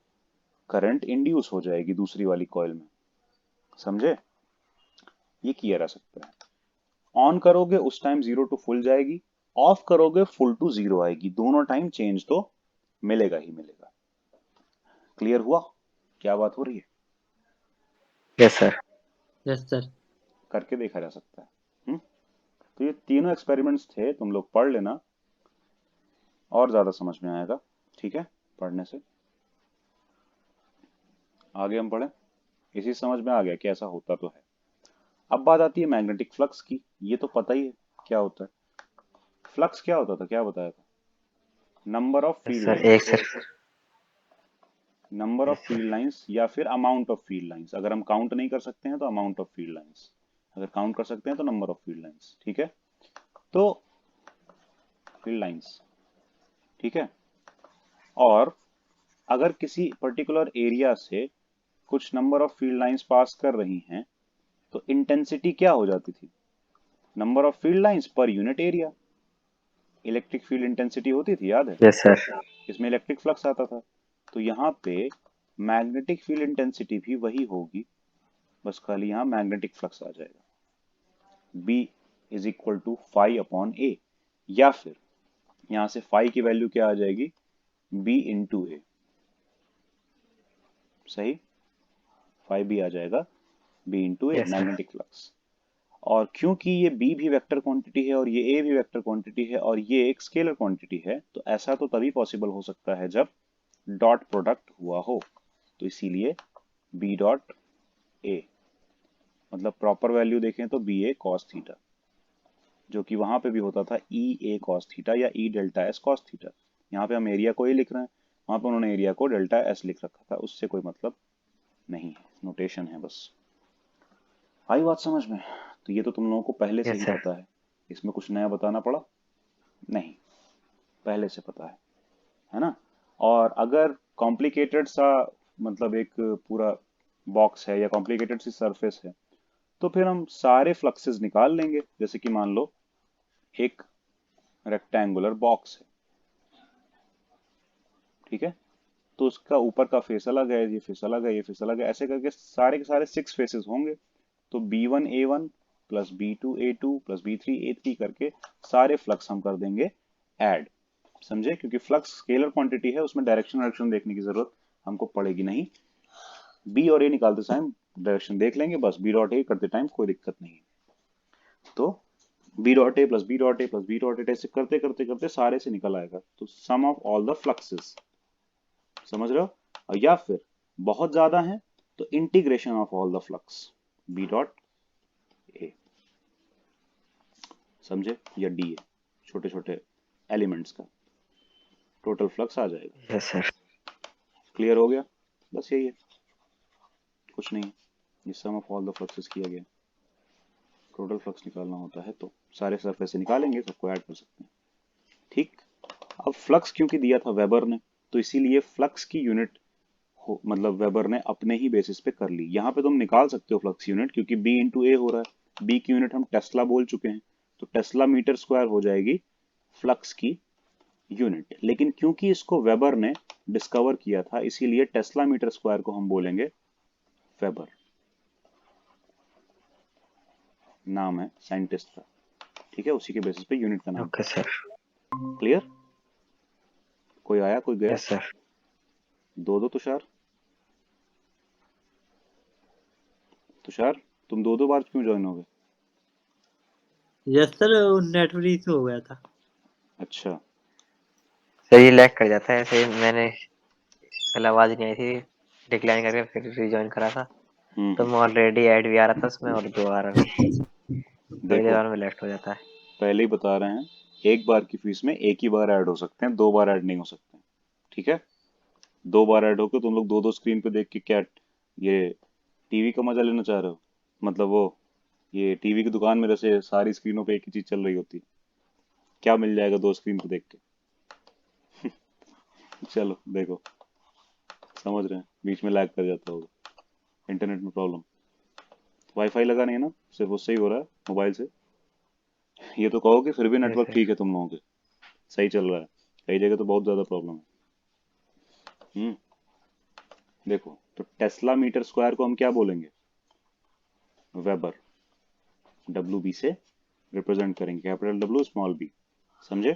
करंट इंड्यूस हो जाएगी दूसरी वाली कॉइल में। समझे? ये किया जा सकता है। ऑन करोगे उस टाइम 0 टू फुल जाएगी, ऑफ करोगे फुल टू 0 आएगी, दोनों टाइम चेंज तो मिलेगा ही मिलेगा। क्लियर हुआ क्या बात हो रही है? Yes sir. Yes sir. करके देखा जा सकता है। तो ये तीनों एक्सपेरिमेंट्स थे, तुम लोग पढ़ लेना, और ज्यादा समझ में आएगा। ठीक है, पढ़ने से आगे हम पढ़ें। इसी से समझ में आ गया कि ऐसा होता तो है। अब बात आती है मैग्नेटिक फ्लक्स की। ये तो पता ही है क्या होता है। फ्लक्स क्या होता था, क्या बताया था? Number of yes field sir. एक lines. Sir. Number of yes sir. Field lines या फिर अमाउंट ऑफ फील्ड लाइंस। अगर हम काउंट नहीं कर सकते हैं तो अमाउंट ऑफ फील्ड लाइंस, अगर काउंट कर सकते हैं तो नंबर ऑफ फील्ड लाइंस। ठीक है, तो फील्ड लाइंस, ठीक है। और अगर किसी पर्टिकुलर एरिया से कुछ number of field lines pass कर रही हैं, तो इंटेंसिटी क्या हो जाती थी? Number of field lines per unit area. Electric field intensity होती थी, याद है? Yes sir. इसमें इलेक्ट्रिक फ्लक्स आता था। तो यहाँ पे मैग्नेटिक फील्ड इंटेंसिटी भी वही होगी, बस खाली यहाँ मैग्नेटिक फ्लक्स आ जाएगा। B is equal to phi upon A, या फिर यहाँ से फाई की वैल्यू क्या आ जाएगी? B इंटू ए। सही, फाई भी आ जाएगा B इंटू ए, यस सर। Magnetic flux. और क्योंकि ये B भी वेक्टर क्वांटिटी है और ये A भी वेक्टर क्वांटिटी है और ये एक स्केलर क्वांटिटी है, तो ऐसा तो तभी पॉसिबल हो सकता है जब डॉट प्रोडक्ट हुआ हो। तो इसीलिए B डॉट A, मतलब प्रॉपर वैल्यू देखें तो बी ए कॉस थीटा, जो कि वहां पे भी होता था ई ए कॉस थीटा या ई डेल्टा एस कॉस थीटा। यहाँ पे हम एरिया को ही लिख रहे हैं, वहां पे उन्होंने एरिया को डेल्टा एस लिख रखा था, उससे कोई मतलब नहीं है, नोटेशन है बस। आई बात समझ में? तो ये तो तुम लोगों को पहले से यस ही सर। पता है, इसमें कुछ नया बताना पड़ा नहीं, पहले से पता है ना? और अगर कॉम्प्लिकेटेड सा, मतलब एक पूरा बॉक्स है या कॉम्प्लिकेटेड सी सरफेस है, तो फिर हम सारे फ्लक्सेस निकाल लेंगे। जैसे कि मान लो एक रेक्टेंगुलर बॉक्स है, ठीक है, तो उसका ऊपर का फेस अलग है, ये फेस अलग है, ये फेस अलग है, ऐसे करके सारे के सारे 6 फेसेस होंगे। तो B1 A1 plus B2 A2 plus B3 A3 करके सारे फ्लक्स हम कर देंगे ऐड। समझे? क्योंकि फ्लक्स स्केलर क्वांटिटी है, उसमें डायरेक्शन डायरेक्शन देखने की जरूरत हमको पड़ेगी नहीं। बी और ए निकालते टाइम डायरेक्शन देख लेंगे बस, बी डॉट ए करते टाइम कोई दिक्कत नहीं। तो B dot A plus B dot A plus B dot A ऐसे करते करते करते सारे से निकल आएगा, तो sum of all the fluxes. समझ रहे हो? और या फिर बहुत ज्यादा है तो integration of all the flux, B dot A. समझे? या डी ए, छोटे छोटे एलिमेंट्स का टोटल फ्लक्स आ जाएगा। Yes sir. क्लियर हो गया? बस यही है, कुछ नहीं है। ये सम ऑफ ऑल द फ्लक्सेस किया गया। टोटल फ्लक्स निकालना होता है तो सारे सरफेस से निकालेंगे, सबको ऐड कर सकते हैं। ठीक। अब फ्लक्स क्योंकि दिया था वेबर ने, तो इसीलिए फ्लक्स की यूनिट हो, मतलब वेबर ने अपने ही बेसिस पे कर ली। यहाँ पे तुम निकाल सकते हो फ्लक्स यूनिट, क्योंकि बी इंटू ए हो रहा है, बी की यूनिट हम टेस्ला बोल चुके हैं, तो टेस्ला मीटर स्क्वायर हो जाएगी फ्लक्स की यूनिट। लेकिन क्योंकि इसको वेबर ने डिस्कवर किया था, इसीलिए टेस्ला मीटर स्क्वायर को हम बोलेंगे वेबर, नाम है साइंटिस्ट का। ठीक है, उसी के बेसिस पे यूनिट का नाम ओके पड़ा। सर। क्लियर? कोई आया कोई गया? Yes sir. दो दो तुषार, तुषार तुम दो दो बार क्यों ज्वाइन हो गए? यस सर, नेटवर्क इशू हो गया था। अच्छा। सर ये लैग कर जाता है ऐसे ही। मैंने पहले आवाज नहीं आई थी, डिक्लाइन करके फिर रिज्वाइन करा था, तो हम्म। मैं ऑलरेडी ऐड भी आ रहा था उसमें और दोबारा भी थोड़ी देर देखो, बाद में लेफ्ट हो जाता है। पहले ही बता रहे हैं, एक बार की फीस में एक ही बार ऐड हो सकते हैं, दो बार ऐड नहीं हो सकते। ठीक है? दो बार ऐड होकर तुम लोग दो दो स्क्रीन पे देख के क्या ये टीवी का मजा लेना चाह रहे हो? मतलब वो ये टीवी की दुकान में जैसे सारी स्क्रीनों पे एक ही चीज चल रही होती है, क्या मिल जाएगा दो स्क्रीन पे देख के? चलो देखो, समझ रहे हैं, बीच में लैग कर जाता होगा, इंटरनेट में प्रॉब्लम। वाईफाई लगा नहीं है ना, सिर्फ उससे ही हो रहा है, मोबाइल से। ये तो कहो कि फिर भी यस नेटवर्क सर। ठीक है तुम लोगों के, सही चल रहा है। कई जगह तो बहुत ज्यादा प्रॉब्लम है। हम्म। देखो, तो टेस्ला मीटर स्क्वायर को हम क्या बोलेंगे? वेबर। डब्ल्यू बी से रिप्रेजेंट करेंगे, कैपिटल डब्ल्यू स्मॉल बी। समझे?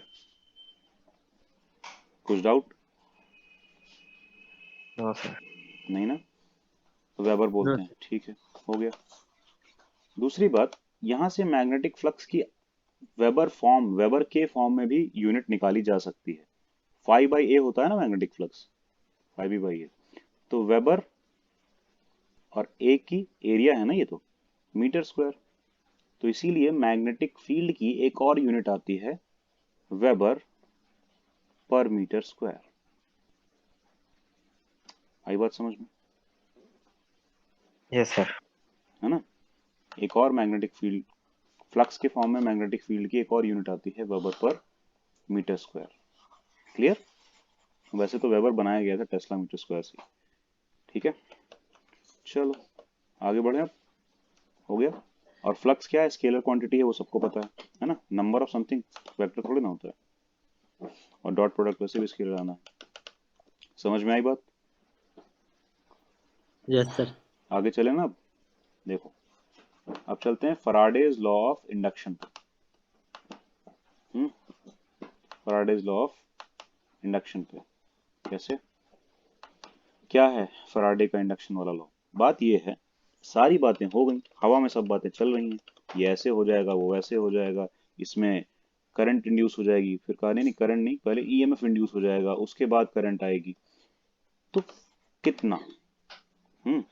कुछ डाउट? No sir. नहीं ना? तो वेबर नो बोलते हैं, ठीक है, हो गया। दूसरी बात, यहां से मैग्नेटिक फ्लक्स की वेबर के फॉर्म में भी यूनिट निकाली जा सकती है। फाइव बाई ए होता है ना magnetic flux, five B by A. तो वेबर और ए की एरिया है ना ये, तो मीटर स्क्वायर। तो इसीलिए मैग्नेटिक फील्ड की एक और यूनिट आती है, वेबर पर मीटर स्क्वायर। आई बात समझ में? Yes sir. है ना? एक और मैग्नेटिक फील्ड, फ्लक्स के फॉर्म में मैग्नेटिक फील्ड की एक और यूनिट आती है, वेबर पर मीटर स्क्वायर। क्लियर? वैसे तो वेबर बनाया गया था टेस्ला मीटर स्क्वायर से। ठीक है, चलो आगे बढ़े अब। हो गया। और फ्लक्स क्या है? स्केलर क्वांटिटी है, वो सबको पता है ना? नंबर ऑफ समथिंग वेक्टर थोड़ी ना होता है। और डॉट प्रोडक्ट वैसे भी स्केलर आना है। समझ में आई बात? Yes sir. आगे चले ना अब। देखो, अब चलते हैं फराडेज लॉ ऑफ इंडक्शन पे। हम्म। फराडेज लॉ ऑफ इंडक्शन पे कैसे, क्या है फराडे का इंडक्शन वाला लॉ? बात ये है, सारी बातें हो गई, हवा में सब बातें चल रही हैं, ये ऐसे हो जाएगा, वो वैसे हो जाएगा, इसमें करंट इंड्यूस हो जाएगी, फिर कहा नहीं नहीं करंट नहीं, पहले ईएमएफ इंड्यूस हो जाएगा, उसके बाद करंट आएगी। तो कितना? हम्म।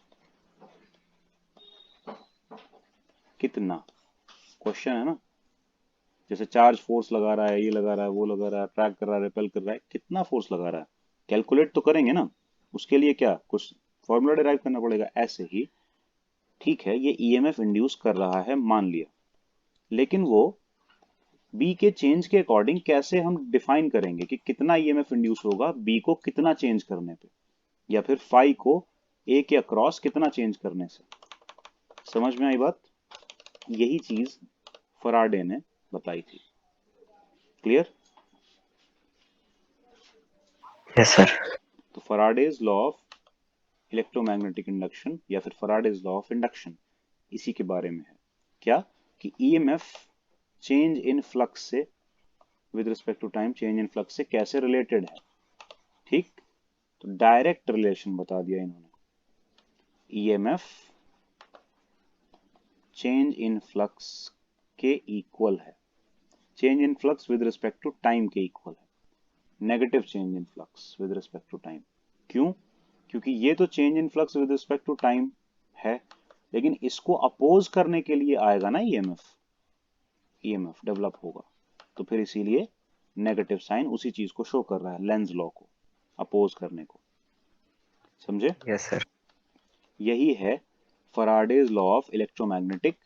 कितना, क्वेश्चन है ना। जैसे चार्ज फोर्स लगा रहा है, ये लगा रहा है, वो लगा रहा है, ट्रैक कर रहा है, रिपेल कर रहा है, कितना फोर्स लगा रहा है, कैलकुलेट तो करेंगे ना। उसके लिए क्या कुछ फॉर्मूला डिराइव करना पड़ेगा, ऐसे ही। ठीक है, ये ईएमएफ इंड्यूस कर रहा है मान लिया, लेकिन वो बी के चेंज के अकॉर्डिंग कैसे हम डिफाइन करेंगे कि कितना ईएमएफ इंड्यूस होगा बी को कितना चेंज करने पे, या फिर फाई को ए के अक्रॉस कितना चेंज करने से। समझ में आई बात? यही चीज फराडे ने बताई थी। क्लियर? Yes sir. तो फराडेज लॉ ऑफ इलेक्ट्रोमैग्नेटिक इंडक्शन या फिर फराडेज लॉ ऑफ इंडक्शन इसी के बारे में है। क्या? कि ईएमएफ चेंज इन फ्लक्स से, with respect to time change in flux से कैसे रिलेटेड है। ठीक? तो डायरेक्ट रिलेशन बता दिया इन्होंने, ईएमएफ चेंज इन फ्लक्स के इक्वल है, change in flux with respect to time के इक्वल है, negative change in flux with respect to time. क्यों? क्योंकि ये तो change in flux with respect to time है, लेकिन इसको अपोज करने के लिए आएगा ना ईएमएफ, ईएमएफ डेवलप होगा, तो फिर इसीलिए नेगेटिव साइन उसी चीज को शो कर रहा है, लेंज लॉ को अपोज करने को। समझे? Yes sir. यही है फराडेज लॉ ऑफ इलेक्ट्रोमैग्नेटिक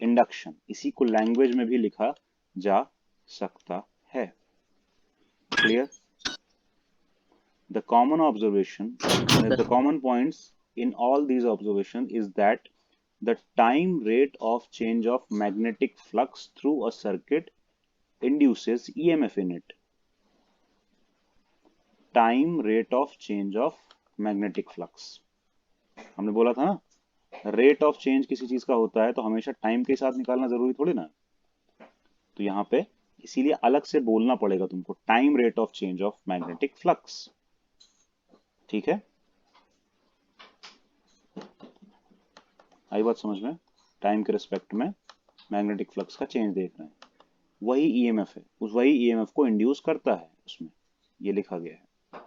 इंडक्शन, इसी को लैंग्वेज में भी लिखा जा सकता है। Clear? The common observation, the sir common points in all these observations is that the time rate of change of magnetic flux through a circuit induces EMF in it. Time rate of change of magnetic flux. हमने बोला था ना, rate of change किसी चीज का होता है तो हमेशा टाइम के साथ निकालना जरूरी थोड़ी ना। तो यहाँ पे इसीलिए अलग से बोलना पड़ेगा तुमको, time rate of change of magnetic flux. ठीक है? आई बात समझ में? टाइम के रिस्पेक्ट में मैग्नेटिक फ्लक्स का चेंज देख रहे हैं। वही ईएमएफ है, उस वही ईएमएफ को इंड्यूस करता है उसमें, ये लिखा गया है।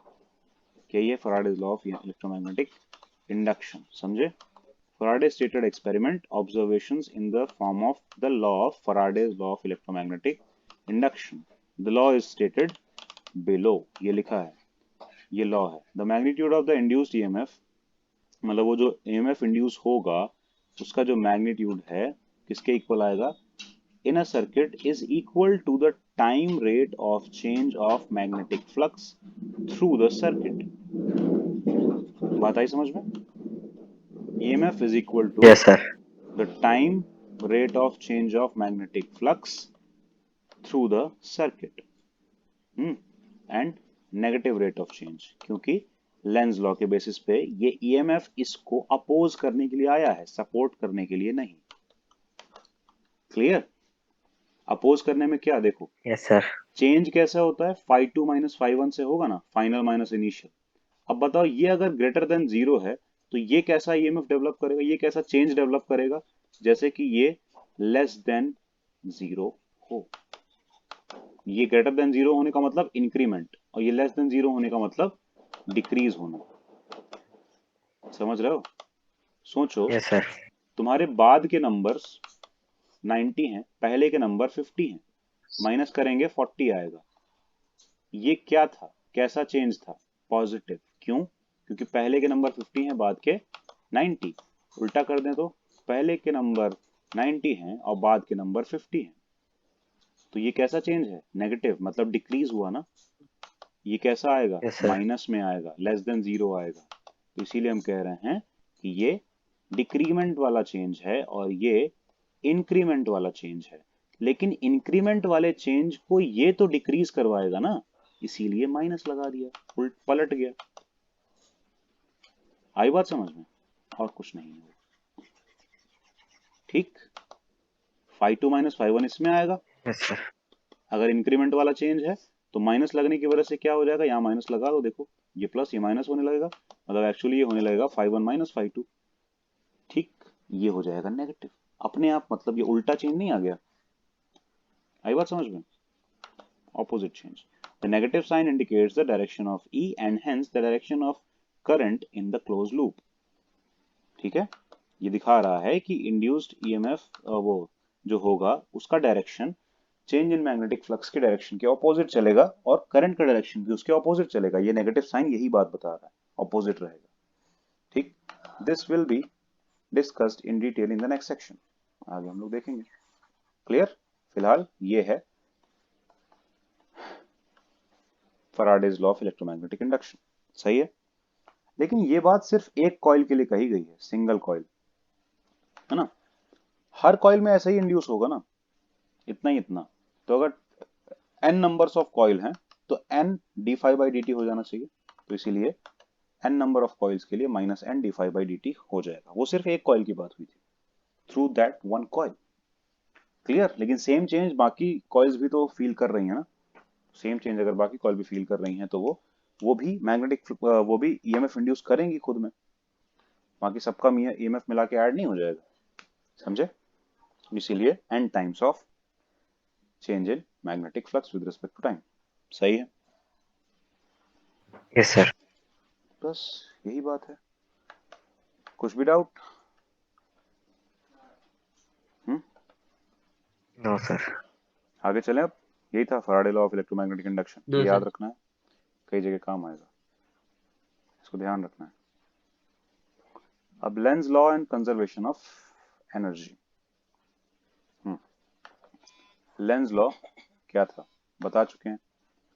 क्या ये Faraday's law of electromagnetic induction, समझे? Faraday stated experiment observations in the form of the law of Faraday's law of electromagnetic induction. The law is stated below. ये लिखा है, ये लॉ है। The magnitude of the induced EMF, मतलब वो जो EMF induce होगा उसका जो मैग्नीट्यूड है किसके इक्वल आएगा? In a circuit is equal to the time rate of change of magnetic flux through the circuit. बात आई समझ में? EMF is equal to yes sir. the time rate of change of magnetic flux through the circuit and negative rate of change, क्योंकि Lenz law के basis पे ये EMF इसको oppose करने के लिए आया है, सपोर्ट करने के लिए नहीं। क्लियर? अपोज करने में क्या, देखो यस सर। चेंज कैसा होता है, फाई 2 माइनस फाई 1 से होगा ना, फाइनल माइनस इनिशियल। अब बताओ ये अगर ग्रेटर देन जीरो है तो ये कैसा ईएमएफ डेवलप करेगा, ये कैसा चेंज डेवलप करेगा, जैसे कि ये लेस देन जीरो हो। ये ग्रेटर देन जीरो होने का मतलब इंक्रीमेंट, और ये लेस देन जीरो होने का मतलब डिक्रीज होना। समझ रहे हो? सोचो, यस सर। तुम्हारे बाद के नंबर्स 90 हैं, पहले के नंबर 50 हैं, माइनस करेंगे 40 आएगा। ये क्या था, कैसा चेंज था? पॉजिटिव। क्यों? क्योंकि पहले के नंबर 50 हैं, बाद के 90। उल्टा कर दें तो पहले के नंबर 90 हैं और बाद के नंबर 50 हैं, तो ये कैसा चेंज है? नेगेटिव, मतलब डिक्रीज हुआ ना। ये कैसा आएगा? Yes sir. माइनस में आएगा, लेस देन जीरो आएगा। तो इसीलिए हम कह रहे हैं कि ये डिक्रीमेंट वाला चेंज है और ये इंक्रीमेंट वाला चेंज है। लेकिन इंक्रीमेंट वाले चेंज को ये तो डिक्रीज करवाएगा ना, इसीलिए माइनस लगा दिया, उल्ट पलट गया। आई बात समझ में? और कुछ नहीं है। ठीक, फाई 2 माइनस फाई 1 इसमें आएगा। Yes sir. अगर इंक्रीमेंट वाला चेंज है तो माइनस लगने की वजह से क्या हो जाएगा, यहाँ माइनस लगा दो, देखो ये प्लस ये माइनस होने लगेगा, मतलब एक्चुअली ये होने लगेगा फाई 1 माइनस फाई 2। ठीक, ये हो जाएगा नेगेटिव अपने आप, मतलब ये उल्टा चेंज नहीं आ गया। आई बात समझ में? Opposite change. The negative sign indicates the direction of E and hence the direction of current in the closed loop. ठीक है, ये दिखा रहा है कि इंड्यूस्ड ईएमएफ वो जो होगा उसका direction change in magnetic flux के डायरेक्शन के ऑपोजिट चलेगा और करंट का डायरेक्शन भी उसके ऑपोजिट चलेगा। ये नेगेटिव साइन यही बात बता रहा है, ऑपोजिट रहेगा। ठीक, this will be discussed in detail in the next section, आगे हम लोग देखेंगे। क्लियर? फिलहाल ये है Faraday's law of electromagnetic induction. सही है, लेकिन ये बात सिर्फ एक कॉइल के लिए कही गई है, सिंगल कॉइल, है ना। हर कॉइल में ऐसा ही इंड्यूस होगा ना, इतना ही इतना। तो अगर n नंबर्स ऑफ कॉइल हैं तो n D phi by D T हो जाना चाहिए। तो इसीलिए n नंबर ऑफ कॉइल्स के लिए minus n D phi by D T हो जाएगा। वो सिर्फ एक कॉइल की बात हुई थी, through that one coil. Clear? लेकिन सेम चेंज बाकी कॉइल्स भी तो फील कर रही है ना। सेम चेंज अगर बाकी कॉइल भी फील कर रही हैं तो वो भी मैग्नेटिक वो भी ईएमएफ इंड्यूस करेंगी खुद में, बाकी सबका ईएमएफ मिला के ऐड नहीं हो जाएगा। समझे? इसीलिए n times of change in magnetic flux with respect to time. सही है? Yes sir. बस यही बात है, कुछ भी डाउट? No sir. आगे चलें अब। यही था Faraday law of electromagnetic induction, no ये याद सर। रखना है, कई जगह काम आएगा, इसको ध्यान रखना है। अब Lenz law and conservation of energy. Length law क्या था बता चुके हैं,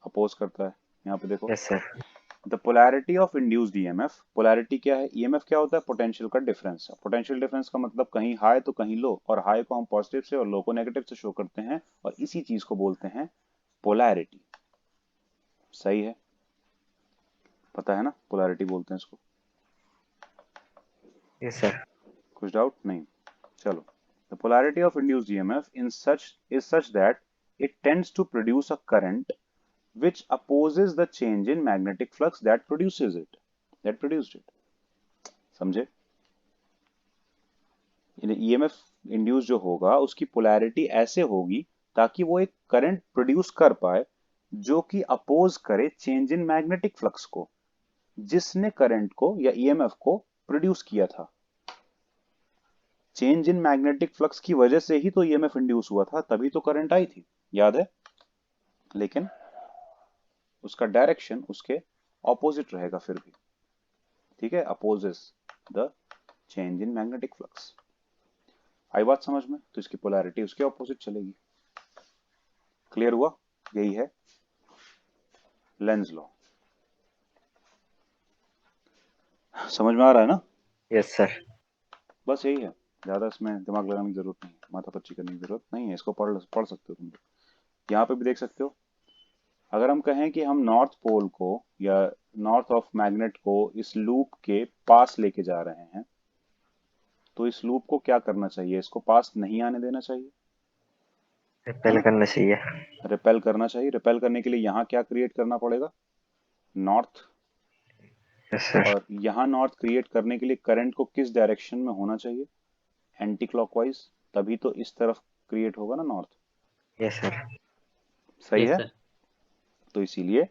अपोज करता है। यहाँ पे देखो, yes sir. The polarity of induced EMF. Polarity क्या है? ईएमएफ क्या होता है? पोटेंशियल का डिफरेंस। पोटेंशियल डिफरेंस का मतलब कहीं हाई तो कहीं लो, और हाई को हम पॉजिटिव से और लो को नेगेटिव से शो करते हैं, और इसी चीज को बोलते हैं पोलैरिटी। सही है, पता है ना, पोलैरिटी बोलते हैं इसको। Yes sir. कुछ डाउट नहीं? चलो, the polarity of induced EMF in such is such that it tends to produce a current which opposes the change in magnetic flux that produced it. समझे? ईएमएफ इंड्यूस जो होगा उसकी polarity ऐसे होगी ताकि वो एक करंट प्रोड्यूस कर पाए जो कि अपोज करे चेंज इन मैग्नेटिक फ्लक्स को, जिसने करंट को या ईएमएफ को प्रोड्यूस किया था। चेंज इन मैग्नेटिक फ्लक्स की वजह से ही तो ईएमएफ इंड्यूस हुआ था, तभी तो करंट आई थी, याद है? लेकिन उसका डायरेक्शन उसके ऑपोजिट रहेगा फिर भी, ठीक है, opposes the change in magnetic flux. आई बात समझ में? तो इसकी पोलैरिटी उसके ऑपोजिट चलेगी। क्लियर हुआ? यही है लेंज लॉ। समझ में आ रहा है ना? Yes sir. बस यही है, ज्यादा इसमें दिमाग लगाने की जरूरत नहीं, माथापच्ची करने की जरूरत नहीं है। इसको पढ़ सकते हो तुम लोग। यहाँ पे भी देख सकते हो, अगर हम कहें कि हम नॉर्थ पोल को या नॉर्थ ऑफ मैग्नेट को इस लूप के पास लेके जा रहे हैं, तो इस लूप को क्या करना चाहिए? इसको पास नहीं आने देना चाहिए, है रिपेल ना? करना चाहिए। रिपेल करना चाहिए। रिपेल करने के लिए यहाँ क्या क्रिएट करना पड़ेगा? नॉर्थ। Yes sir. और यहाँ नॉर्थ क्रिएट करने के लिए करंट को किस डायरेक्शन में होना चाहिए? Anti clockwise. तभी तो इस तरफ क्रिएट होगा ना नॉर्थ। Yes sir. सही यस है? सर। तो इसीलिए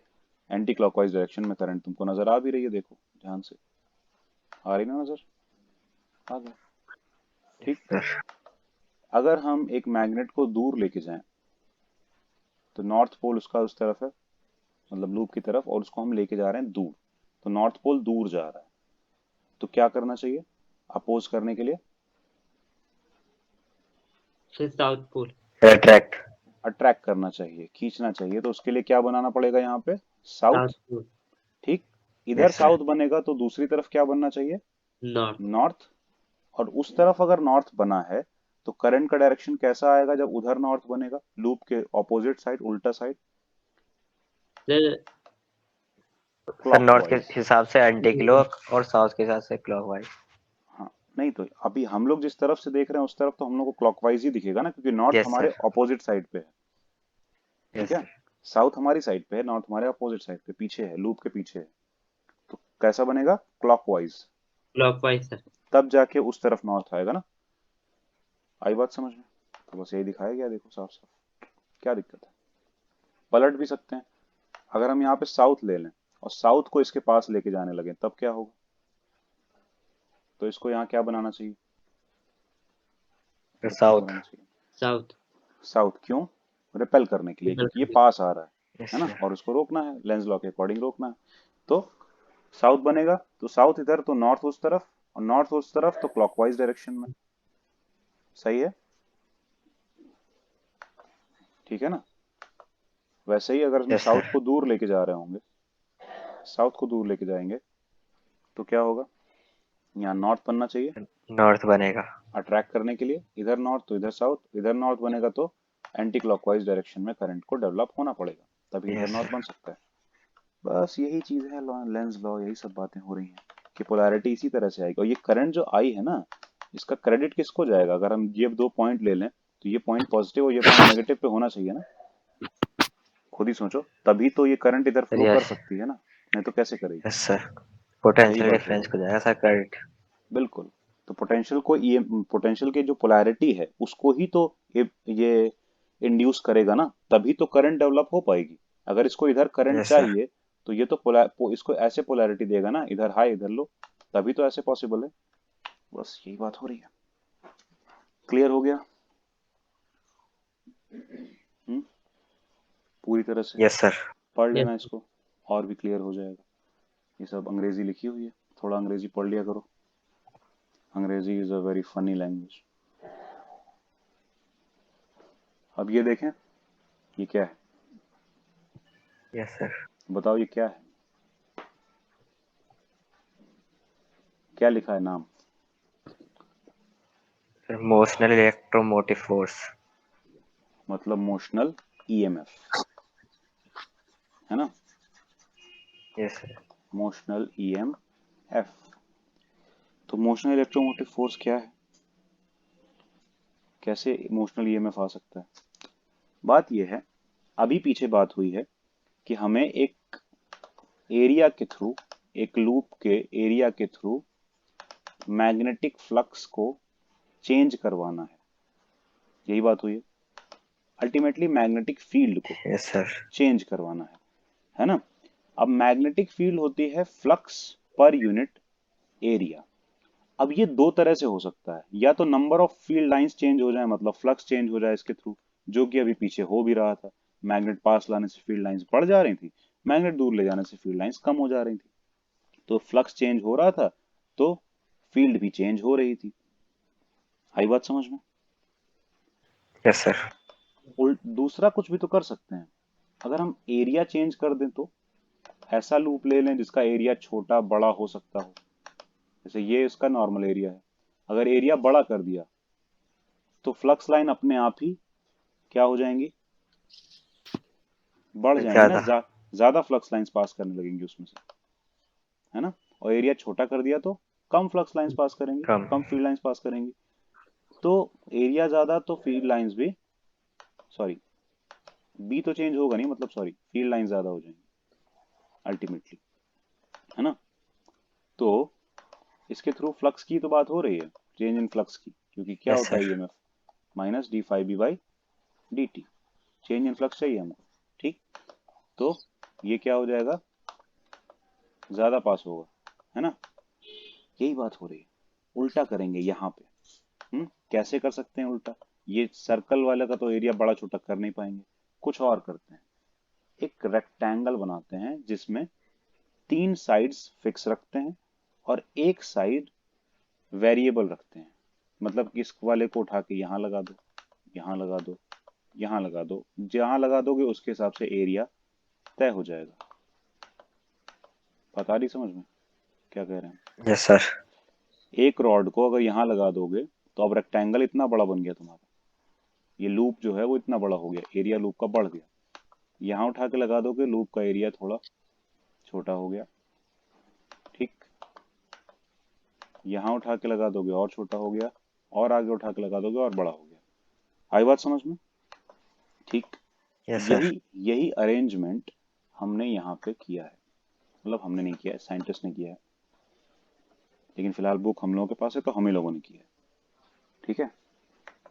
एंटी क्लॉकवाइज डायरेक्शन में करंट तुमको नजर आ भी रही है, देखो ध्यान से। आ रही ना नजर? आ गया, ठीक। सर। अगर हम एक मैग्नेट को दूर लेके जाएं, तो नॉर्थ पोल उसका उस तरफ है, मतलब लूप की तरफ, और उसको हम लेके जा रहे हैं दूर, तो नॉर्थ पोल दूर जा रहा है, तो क्या करना चाहिए अपोज करने के लिए? फिर साउथ पोल। अट्रैक्ट। अट्रैक्ट करना चाहिए, खींचना चाहिए। तो उसके लिए क्या बनाना पड़ेगा यहाँ पे? South south. पोल। ठीक। इधर यस सर। साउथ बनेगा तो दूसरी तरफ क्या बनना चाहिए? नॉर्थ। नॉर्थ। और उस तरफ अगर नॉर्थ बना है, तो करंट का डायरेक्शन कैसा आएगा जब उधर नॉर्थ बनेगा? लूप के ऑपोजिट साइड, उल्टा साइड, सर सर नॉर्थ के क्लॉकवाइज। हिसाब से एंटी क्लॉक और साउथ के हिसाब से क्लॉकवाइज। हाँ, नहीं तो अभी हम लोग जिस तरफ से देख रहे हैं उस तरफ तो हम लोग को क्लॉकवाइज ही दिखेगा ना, क्योंकि नॉर्थ यस हमारे सर। ऑपोजिट साइड पे है, ठीक यस है? सर। साउथ हमारी साइड पे है, नॉर्थ हमारे अपोजिट साइड पे, पीछे है, लूप के पीछे है। तो कैसा बनेगा? क्लॉकवाइज। Clockwise sir. तब जाके उस तरफ नॉर्थ आएगा ना। आई बात समझ में? तो बस यही दिखाया गया, देखो साफ साफ। क्या दिक्कत है? पलट भी सकते हैं। अगर हम यहाँ पे साउथ ले लें और साउथ को इसके पास लेके जाने लगे, तब क्या होगा? तो इसको यहाँ क्या बनाना चाहिए? क्या साउथ। बनाना चाहिए? साउथ। साउथ। क्यों? रिपेल करने के लिए, रिपेल क्योंकि ये करने। पास आ रहा यस है ना, सर। और उसको रोकना है, लेंस लॉ के अकॉर्डिंग रोकना है। तो साउथ बनेगा, तो साउथ इधर तो नॉर्थ उस तरफ, और नॉर्थ उस तरफ तो क्लॉकवाइज डायरेक्शन में। सही है? ठीक है ना? वैसे ही अगर हम यस साउथ सर। को दूर लेके जा रहे होंगे, साउथ को दूर लेके जाएंगे, तो क्या होगा? यहाँ नॉर्थ बनना चाहिए नॉर्थ बनेगा। अट्रैक्ट करने के लिए, इधर नॉर्थ तो इधर साउथ, इधर नॉर्थ बनेगा तो एंटी क्लॉकवाइज डायरेक्शन में करंट को डेवलप होना पड़ेगा, तभी इधर यस नॉर्थ सर। बन सकता है। बस यही चीज है लेंस लॉ, यही सब बातें हो रही हैं कि पोलैरिटी इसी तरह से आएगी। और ये करंट जो आई है ना, इसका क्रेडिट किसको जाएगा? अगर हम ये दो पॉइंट ले लें, तो ये पॉइंट पॉजिटिव और ये पॉइंट नेगेटिव पे होना चाहिए ना। खुद ही सोचो, तभी तो ये करंट इधर सर फ्लो कर यस। सकती है ना, नहीं तो कैसे करेगी? Yes sir. यही पोटेंशियल बात हो रही डिफरेंस है। को जाएगा सर क्रेडिट। बिल्कुल। तो पोटेंशियल को, ये पोटेंशियल के जो पोलैरिटी है उसको ही तो ये इंड्यूस करेगा ना, तभी तो करंट डेवलप हो पाएगी। अगर इसको इधर करंट यस सर। चाहिए, तो ये तो इसको ऐसे पोलैरिटी देगा ना, इधर हाई इधर लो, तभी तो ऐसे पॉसिबल है। बस यही बात हो रही है। क्लियर हो गया? हम्म? पूरी तरह से यस सर। पढ़ यस। लेना इसको, और भी क्लियर हो जाएगा। ये सब अंग्रेजी लिखी हुई है, थोड़ा अंग्रेजी पढ़ लिया करो। अंग्रेजी is a very funny language. अब ये देखें, ये क्या है? Yes sir. बताओ ये क्या है? क्या लिखा है नाम? Motional electromotive force. मतलब मोशनल ईएमएफ, है ना? Yes sir. Motional EMF. तो मोशनल इलेक्ट्रोमोटिव फोर्स क्या है? कैसे इमोशनल ईएमएफ आ सकता है? बात यह है, अभी पीछे बात हुई है कि हमें एक एरिया के थ्रू, एक लूप के एरिया के थ्रू मैग्नेटिक फ्लक्स को चेंज करवाना है। यही बात हुई है। अल्टीमेटली मैग्नेटिक फील्ड को यस सर। चेंज करवाना है ना। अब मैग्नेटिक फील्ड होती है फ्लक्स पर यूनिट एरिया। अब ये दो तरह से हो सकता है, या तो number of field lines change हो जाए, मतलब फ्लक्स चेंज हो जाए इसके थ्रू, जो कि अभी पीछे हो भी रहा था। मैग्नेट पास लाने से फील्ड लाइंस बढ़ जा रही थी, मैग्नेट दूर ले जाने से फील्ड लाइंस कम हो जा रही थी। तो फ्लक्स चेंज हो रहा था तो फील्ड भी चेंज हो रही थी। आई बात समझ में? Yes sir. दूसरा कुछ भी तो कर सकते हैं। अगर हम एरिया चेंज कर दें तो ऐसा लूप ले लें जिसका एरिया छोटा बड़ा हो सकता हो। जैसे ये इसका नॉर्मल एरिया है, अगर एरिया बड़ा कर दिया तो फ्लक्स लाइन अपने आप ही क्या हो जाएंगी, बढ़ जाएंगी ना, ज्यादा। ज्यादा फ्लक्स लाइंस पास करने लगेंगी उसमें से, है ना। और एरिया छोटा कर दिया तो कम फ्लक्स लाइंस पास करेंगी, कम। कम फील्ड लाइंस पास करेंगी। तो एरिया ज्यादा तो फील्ड लाइंस भी, सॉरी, बी तो चेंज होगा नहीं, मतलब सॉरी, फील्ड लाइन ज्यादा हो जाएंगी अल्टीमेटली, है ना। तो इसके थ्रू फ्लक्स की तो बात हो रही है, चेंज इन फ्लक्स की, क्योंकि क्या यस होता है sir. EMF minus D phi B by D T. Change in flux चाहिए हमको, ठीक। तो ये क्या हो जाएगा, ज्यादा पास होगा, है ना। यही बात हो रही है। उल्टा करेंगे यहाँ पे। कैसे कर सकते हैं उल्टा? ये सर्कल वाले का तो एरिया बड़ा छोटा कर नहीं पाएंगे, कुछ और करते हैं। एक रेक्टेंगल बनाते हैं जिसमें तीन साइड्स फिक्स रखते हैं और एक साइड वेरिएबल रखते हैं। मतलब कि इस वाले को उठा के यहाँ लगा दो, यहाँ लगा दो, यहाँ लगा दो, जहां लगा दोगे उसके हिसाब से एरिया तय हो जाएगा। पता नहीं समझ में क्या कह रहे हैं? Yes sir. एक रॉड को अगर यहाँ लगा दोगे तो अब रेक्टेंगल इतना बड़ा बन गया तुम्हारा, ये लूप जो है वो इतना बड़ा हो गया, एरिया लूप का बढ़ गया। यहाँ उठा के लगा दोगे, लूप का एरिया थोड़ा छोटा हो गया, ठीक। यहाँ उठा के लगा दोगे और छोटा हो गया, और आगे उठा के लगा दोगे और बड़ा हो गया। आई बात समझ में? ठीक। Yes sir. यही यही अरेंजमेंट हमने यहाँ पे किया है, मतलब हमने नहीं किया है, साइंटिस्ट ने किया है, लेकिन फिलहाल बुक हम लोगों के पास है तो हम ही लोगों ने किया है, ठीक है।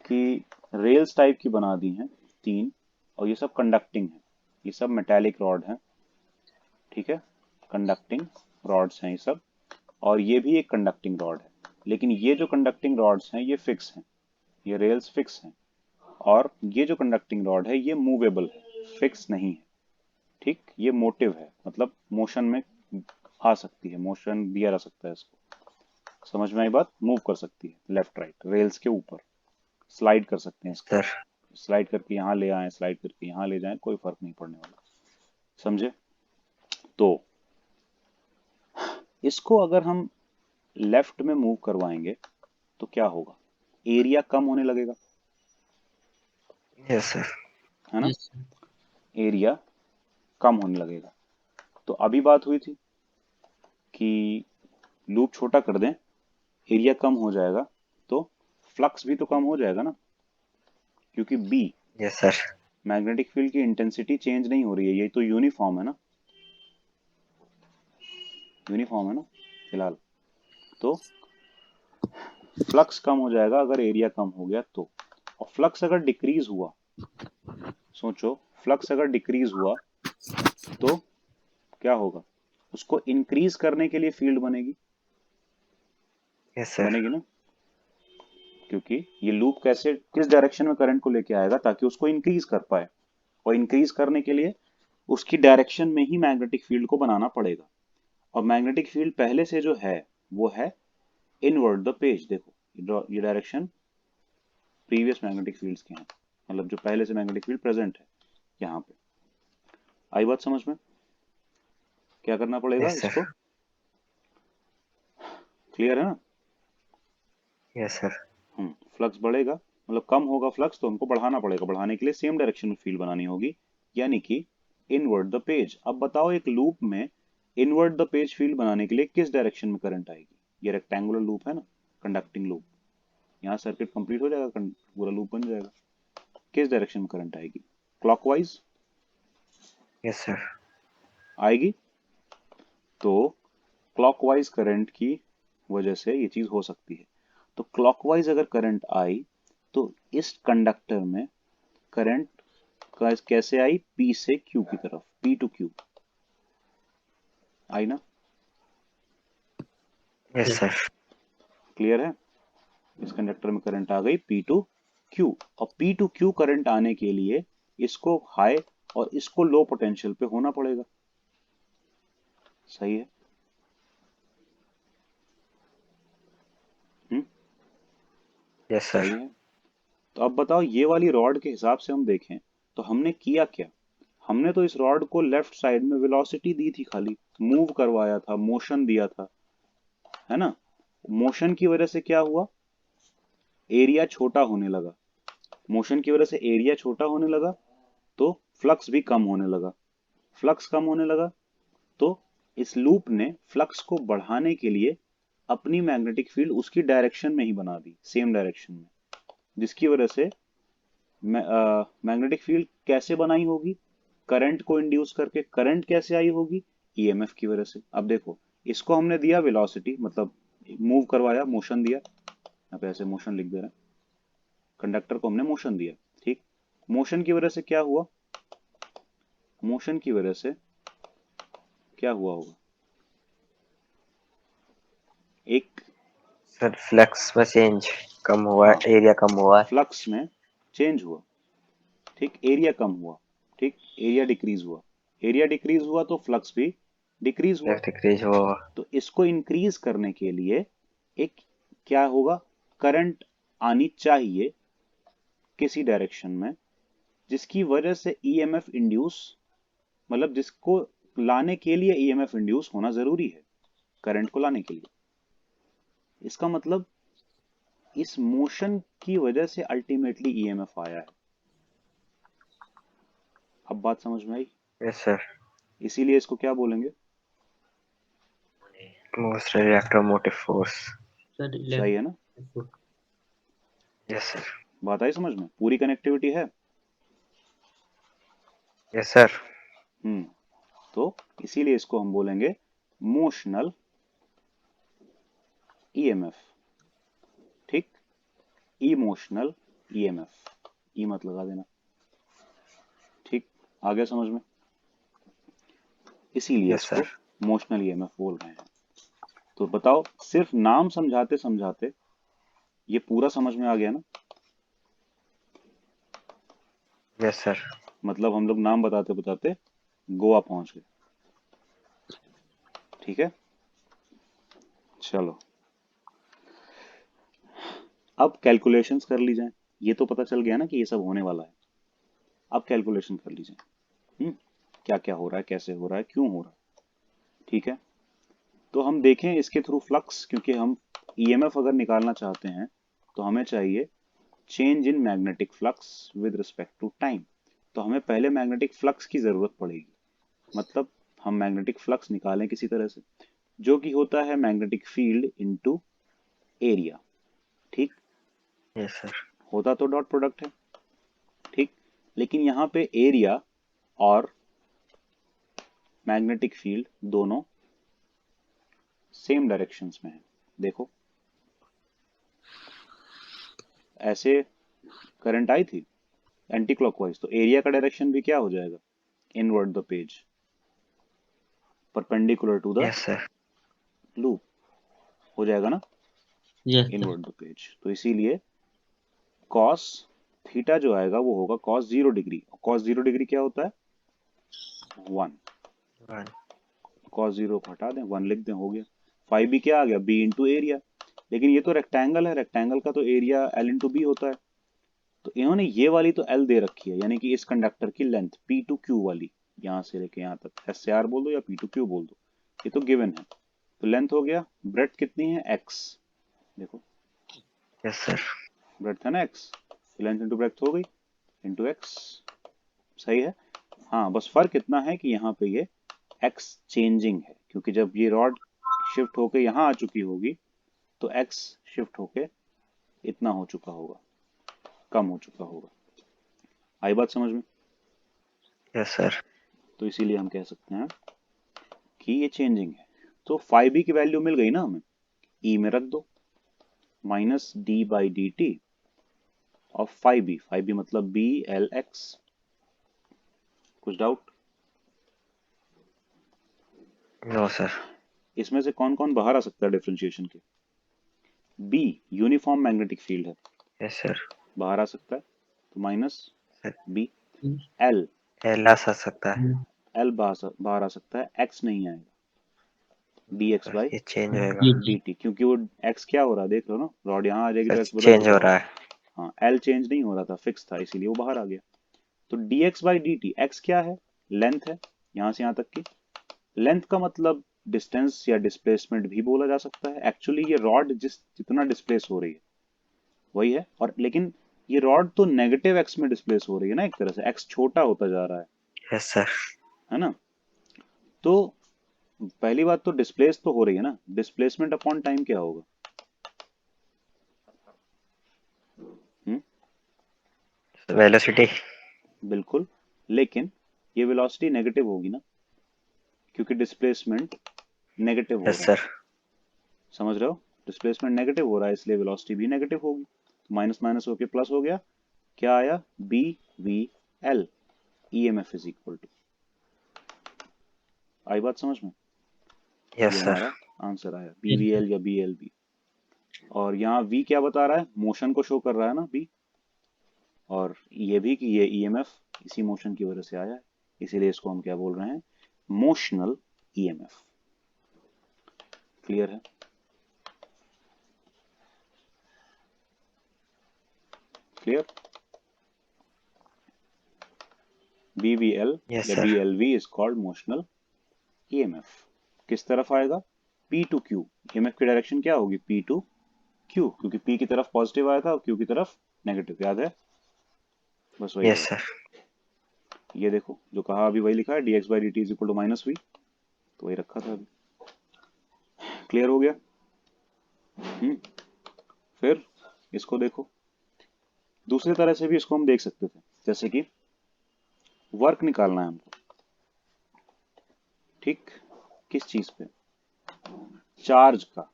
कि रेल्स टाइप की बना दी हैं तीन, और ये सब कंडक्टिंग है, ये सब मेटालिक रॉड हैं, ठीक है। कंडक्टिंग रॉड्स हैं ये सब, और ये भी एक कंडक्टिंग रॉड है। लेकिन ये जो कंडक्टिंग रॉड्स हैं ये फिक्स हैं, ये रेल्स फिक्स हैं। और ये जो कंडक्टिंग रॉड है ये मूवेबल है, फिक्स नहीं है, ठीक। ये मोटिव है, मतलब मोशन में आ सकती है, मोशन दिया जा सकता है इसको। समझ में आई बात? मूव कर सकती है लेफ्ट राइट रेल्स के ऊपर, स्लाइड कर सकते हैं इसको, सर। स्लाइड करके यहाँ ले आए, स्लाइड करके यहाँ ले जाएं, कोई फर्क नहीं पड़ने वाला। समझे? तो इसको अगर हम लेफ्ट में मूव करवाएंगे तो क्या होगा, एरिया कम होने लगेगा, यस सर। है ना। यस एरिया कम होने लगेगा। तो अभी बात हुई थी कि लूप छोटा कर दें, एरिया कम हो जाएगा, तो फ्लक्स भी तो कम हो जाएगा ना, क्योंकि B, yes sir. Magnetic field की इंटेंसिटी चेंज नहीं हो रही है, ये तो यूनिफॉर्म है ना, यूनिफॉर्म है ना फिलहाल। तो फ्लक्स कम हो जाएगा अगर एरिया कम हो गया तो। और फ्लक्स अगर डिक्रीज हुआ, सोचो, फ्लक्स अगर डिक्रीज हुआ तो क्या होगा, उसको इंक्रीज करने के लिए फील्ड बनेगी, यस सर। बनेगी ना। क्योंकि ये लूप कैसे, किस डायरेक्शन में करंट को लेके आएगा ताकि उसको इंक्रीज कर पाए, और इंक्रीज करने के लिए उसकी डायरेक्शन में ही मैग्नेटिक फील्ड को बनाना पड़ेगा। और मैग्नेटिक फील्ड पहले से जो है वो है इनवर्ड द पेज। देखो ये डायरेक्शन प्रीवियस मैग्नेटिक फील्ड्स के हैं, मतलब जो पहले से मैग्नेटिक फील्ड प्रेजेंट है यहाँ पे। आई बात समझ में? क्या करना पड़ेगा यस सर। इसको, क्लियर है ना। Yes sir. फ्लक्स बढ़ेगा, मतलब कम होगा फ्लक्स, तो हमको बढ़ाना पड़ेगा, बढ़ाने के लिए सेम डायरेक्शन में फील्ड बनानी होगी, यानी कि इनवर्ट द पेज। अब बताओ एक लूप में इनवर्ट द पेज फील्ड बनाने के लिए किस डायरेक्शन में करंट आएगी? ये रेक्टेंगुलर लूप है ना, कंडक्टिंग लूप, यहाँ सर्किट कंप्लीट हो जाएगा, पूरा लूप बन जाएगा। किस डायरेक्शन में करंट आएगी? Clockwise yes sir. आएगी। तो क्लॉकवाइज करंट की वजह से ये चीज हो सकती है। तो क्लॉकवाइज अगर करंट आई तो इस कंडक्टर में करंट कैसे आई, P से Q की तरफ, P टू Q आई ना? Yes sir. क्लियर है? इस कंडक्टर में करंट आ गई P टू Q, और P टू Q करंट आने के लिए इसको हाई और इसको लो पोटेंशियल पे होना पड़ेगा। सही है? हम्म, यस सही सर। है। तो अब बताओ, ये वाली रॉड के हिसाब से हम देखें तो हमने किया क्या? हमने तो इस रॉड को लेफ्ट साइड में वेलोसिटी दी थी, खाली मूव करवाया था, मोशन दिया था, है ना? मोशन की वजह से क्या हुआ? एरिया छोटा होने लगा। मोशन की वजह से एरिया छोटा होने लगा, तो फ्लक्स भी कम होने लगा। फ्लक्स कम होने लगा, तो इस लूप ने फ्लक्स को बढ़ाने के लिए अपनी मैग्नेटिक फील्ड उसकी डायरेक्शन में ही बना दी, सेम डायरेक्शन में, जिसकी वजह से मैग्नेटिक फील्ड कैसे बनाई होगी? करंट को इंड्यूस करके। करंट कैसे आई होगी? ईएमएफ की वजह से। अब देखो, इसको हमने दिया वेलोसिटी, मतलब मूव करवाया, मोशन दिया, यहाँ पे ऐसे मोशन लिख दे रहे हैं, कंडक्टर को हमने मोशन दिया, ठीक? मोशन की वजह से क्या हुआ? मोशन की वजह से क्या हुआ होगा? एक, सर फ्लक्स में चेंज कम हुआ, हाँ, एरिया कम हुआ। फ्लक्स में चेंज हुआ, ठीक, एरिया कम हुआ, ठीक, एरिया डिक्रीज हुआ। एरिया डिक्रीज हुआ तो फ्लक्स भी डिक्रीज हुआ। डिक्रीज हुआ। तो इसको इंक्रीज करने के लिए एक क्या होगा? करंट आनी चाहिए किसी डायरेक्शन में, जिसकी वजह से ईएमएफ इंड्यूस, मतलब जिसको लाने के लिए ईएमएफ इंड्यूस होना जरूरी है, करंट को लाने के लिए। इसका मतलब इस मोशन की वजह से अल्टीमेटली ईएमएफ आया है। अब बात समझ में आई? Yes sir. इसीलिए इसको क्या बोलेंगे? Most reactor motive force. Sir सही है ना? Yes sir. बात आई समझ में? पूरी कनेक्टिविटी है? Yes sir. हम्म। तो इसीलिए इसको हम बोलेंगे मोशनल ईएमएफ, ठीक? इमोशनल ईएमएफ, ई मत लगा देना, ठीक? आ गया समझ में? इसीलिए यस इसको सर। मोशनल ईएमएफ बोल रहे हैं। तो बताओ, सिर्फ नाम समझाते समझाते ये पूरा समझ में आ गया ना? Yes sir. मतलब हम लोग नाम बताते बताते गोवा पहुंच गए, ठीक है? चलो, अब कैलकुलेशंस कर ली जाए। ये तो पता चल गया ना कि ये सब होने वाला है। अब कैलकुलेशन कर लीजिए। क्या क्या हो रहा है, कैसे हो रहा है, क्यों हो रहा है, ठीक है? तो हम देखें इसके थ्रू फ्लक्स, क्योंकि हम ईएमएफ अगर निकालना चाहते हैं तो हमें चाहिए change in magnetic flux with respect to time. तो हमें पहले मैग्नेटिक फ्लक्स की जरूरत पड़ेगी, मतलब हम मैग्नेटिक फ्लक्स निकालें किसी तरह से, जो कि होता है मैग्नेटिक फील्ड इनटू एरिया, ठीक? Yes sir. होता तो डॉट प्रोडक्ट है, ठीक? लेकिन यहाँ पे एरिया और मैग्नेटिक फील्ड दोनों सेम डायरेक्शंस में है। देखो, ऐसे करंट आई थी एंटी क्लॉकवाइज, तो एरिया का डायरेक्शन भी क्या हो जाएगा? Inward the page, perpendicular to the yes sir. Loop, हो जाएगा ना? Yes sir. Inward the page. तो इसीलिए कॉस थीटा जो आएगा वो होगा कॉस 0 डिग्री। कॉस 0 डिग्री क्या होता है? 1। वन। कॉस 0 को हटा दें, 1 लिख दें, हो गया। फाइव बी क्या आ गया? B into area. लेकिन ये तो रेक्टेंगल है, रेक्टेंगल का तो एरिया एल इंटू बी होता है। तो इन्होंने ये वाली तो एल दे रखी है, यानी कि इस कंडक्टर की लेंथ पी टू क्यू वाली, यहाँ से लेके यहाँ तक, एस से आर बोल दो या पी टू क्यू बोल दो, ये तो गिवन है। तो लेंथ हो गया, ब्रेड्थ कितनी है? एक्स। देखो, यस सर। ब्रेड्थ है ना एक्स, लेंथ इंटू ब्रेड्थ हो गई, इंटू एक्स। सही है? हाँ, बस फर्क इतना है कि यहाँ पे ये एक्स चेंजिंग है, क्योंकि जब ये रॉड शिफ्ट होके यहाँ आ चुकी होगी तो एक्स शिफ्ट होके इतना हो चुका होगा, कम हो चुका होगा। आई बात समझ में? Yes sir. तो इसीलिए हम कह सकते हैं कि ये चेंजिंग है। तो फाइव बी की वैल्यू मिल गई ना हमें, ई में रख दो, minus D by D T of phi B मतलब बी एल एक्स, कुछ डाउट? No sir. इसमें से कौन कौन बाहर आ सकता है डिफरेंशिएशन के? बी यूनिफॉर्म मैग्नेटिक फील्ड है, यस सर। बाहर आ सकता है, तो माइनस बी। हम्म, एल, एल आ सकता है। एल बाहर आ सकता है, एक्स नहीं आएगा, डी एक्स सर बाई ये चेंज होएगा। ये डी टी, क्योंकि वो एक्स क्या हो रहा है देख लो ना, रॉड यहाँ आ जाएगी तो सर एक्स बदल चेंज हो जाएगा। रहा है। हाँ, एल चेंज नहीं हो रहा था, फिक्स था, इसीलिए वो बाहर आ गया। तो D x by D T, x क्या है? लेंथ है, यहाँ से यहाँ तक की लेंथ का मतलब डिस्टेंस या डिस्प्लेसमेंट भी बोला जा सकता है। एक्चुअली ये रॉड जितना डिस्प्लेस हो रही है वही है, और लेकिन ये रॉड तो नेगेटिव एक्स में डिस्प्लेस हो रही है ना, एक तरह से एक्स छोटा होता जा रहा यस सर। है ना। तो पहली बात तो डिस्प्लेस तो हो रही है ना, डिस्प्लेसमेंट अपॉन टाइम क्या होगा? हम्म, वेलोसिटी। बिल्कुल, लेकिन ये वेलोसिटी नेगेटिव होगी ना, क्योंकि डिस्प्लेसमेंट नेगेटिव हो यस रहा है, सर। समझ रहे हो? डिस्प्लेसमेंट नेगेटिव हो रहा है, इसलिए वेलोसिटी भी नेगेटिव होगी, तो माइनस माइनस होके प्लस हो गया, क्या आया? B V L, EMF is equal to, आई बात समझ में? यस ये सर। हमारा आंसर आया, बी वी एल या बी एल बी। और यहाँ वी क्या बता रहा है? मोशन को शो कर रहा है ना बी, और ये भी कि ये ईएमएफ इसी मोशन की वजह से आया है, इसीलिए इसको हम क्या बोल रहे हैं? Motional EMF. क्लियर है? क्लियर? BVL यस या sir. BLV is called motional EMF. किस तरफ आएगा? P to Q। ईएमएफ की डायरेक्शन क्या होगी? P टू Q, क्योंकि P की तरफ पॉजिटिव आया था और Q की तरफ नेगेटिव, याद है? बस वही यस बात। सर। ये देखो जो कहा अभी वही लिखा है, dx by D T is equal to minus V, तो वही रखा था अभी। क्लियर हो गया? फिर इसको देखो, दूसरी तरह से भी इसको हम देख सकते थे, जैसे कि वर्क निकालना है हमको, ठीक? किस चीज पे? चार्ज का।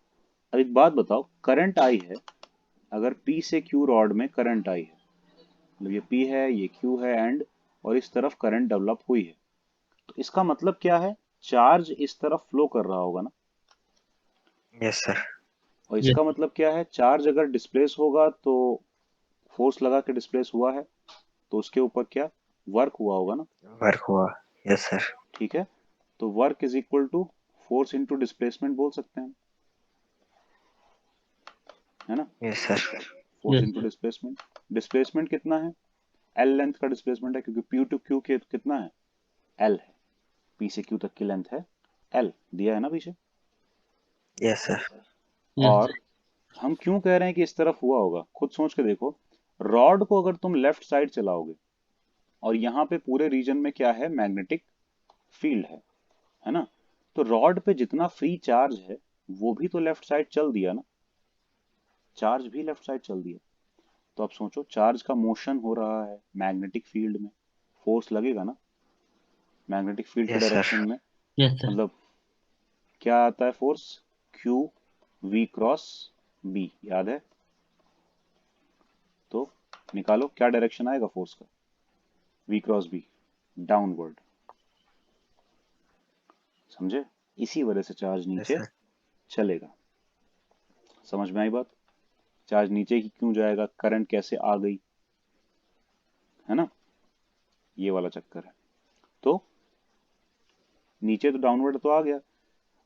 अब एक बात बताओ, करंट आई है, अगर P से Q रॉड में करंट आई है, मतलब ये P है, ये Q है, एंड और इस तरफ करंट डेवलप हुई है, तो इसका मतलब क्या है? चार्ज इस तरफ फ्लो कर रहा होगा ना, यस सर। और ये इसका मतलब क्या है? चार्ज अगर डिस्प्लेस होगा तो फोर्स लगा के डिस्प्लेस हुआ है, तो उसके ऊपर क्या वर्क हुआ होगा ना, वर्क हुआ। Yes sir. ठीक है? तो work is equal to force into displacement बोल सकते हैं, है ना? Yes sir. फोर्स ये इंटू डिस्प्लेसमेंट, डिस्प्लेसमेंट कितना है? एल लेंथ का डिस्प्लेसमेंट है, क्योंकि P टू Q के कितना है? एल है, P से Q तक की लेंथ है एल, दिया है ना पीछे। Yes sir. और हम क्यों कह रहे हैं कि इस तरफ हुआ होगा? खुद सोच के देखो, रॉड को अगर तुम लेफ्ट साइड चलाओगे, और यहाँ पे पूरे रीजन में क्या है? मैग्नेटिक फील्ड है ना? तो रॉड पे जितना फ्री चार्ज है वो भी तो लेफ्ट साइड चल दिया ना, चार्ज भी लेफ्ट साइड चल दिया। तो अब सोचो, चार्ज का मोशन हो रहा है मैग्नेटिक फील्ड में, फोर्स लगेगा ना मैग्नेटिक फील्ड के यस सर। डायरेक्शन में, यस सर। मतलब क्या आता है force? Q V cross B, याद है? तो निकालो क्या डायरेक्शन आएगा फोर्स का? वी क्रॉस बी, डाउनवर्ड, समझे? इसी वजह से चार्ज यस नीचे सर। चलेगा। समझ में आई बात? चार्ज नीचे ही क्यों जाएगा? करंट कैसे आ गई, है ना? ये वाला चक्कर है। तो नीचे तो डाउनवर्ड तो आ गया,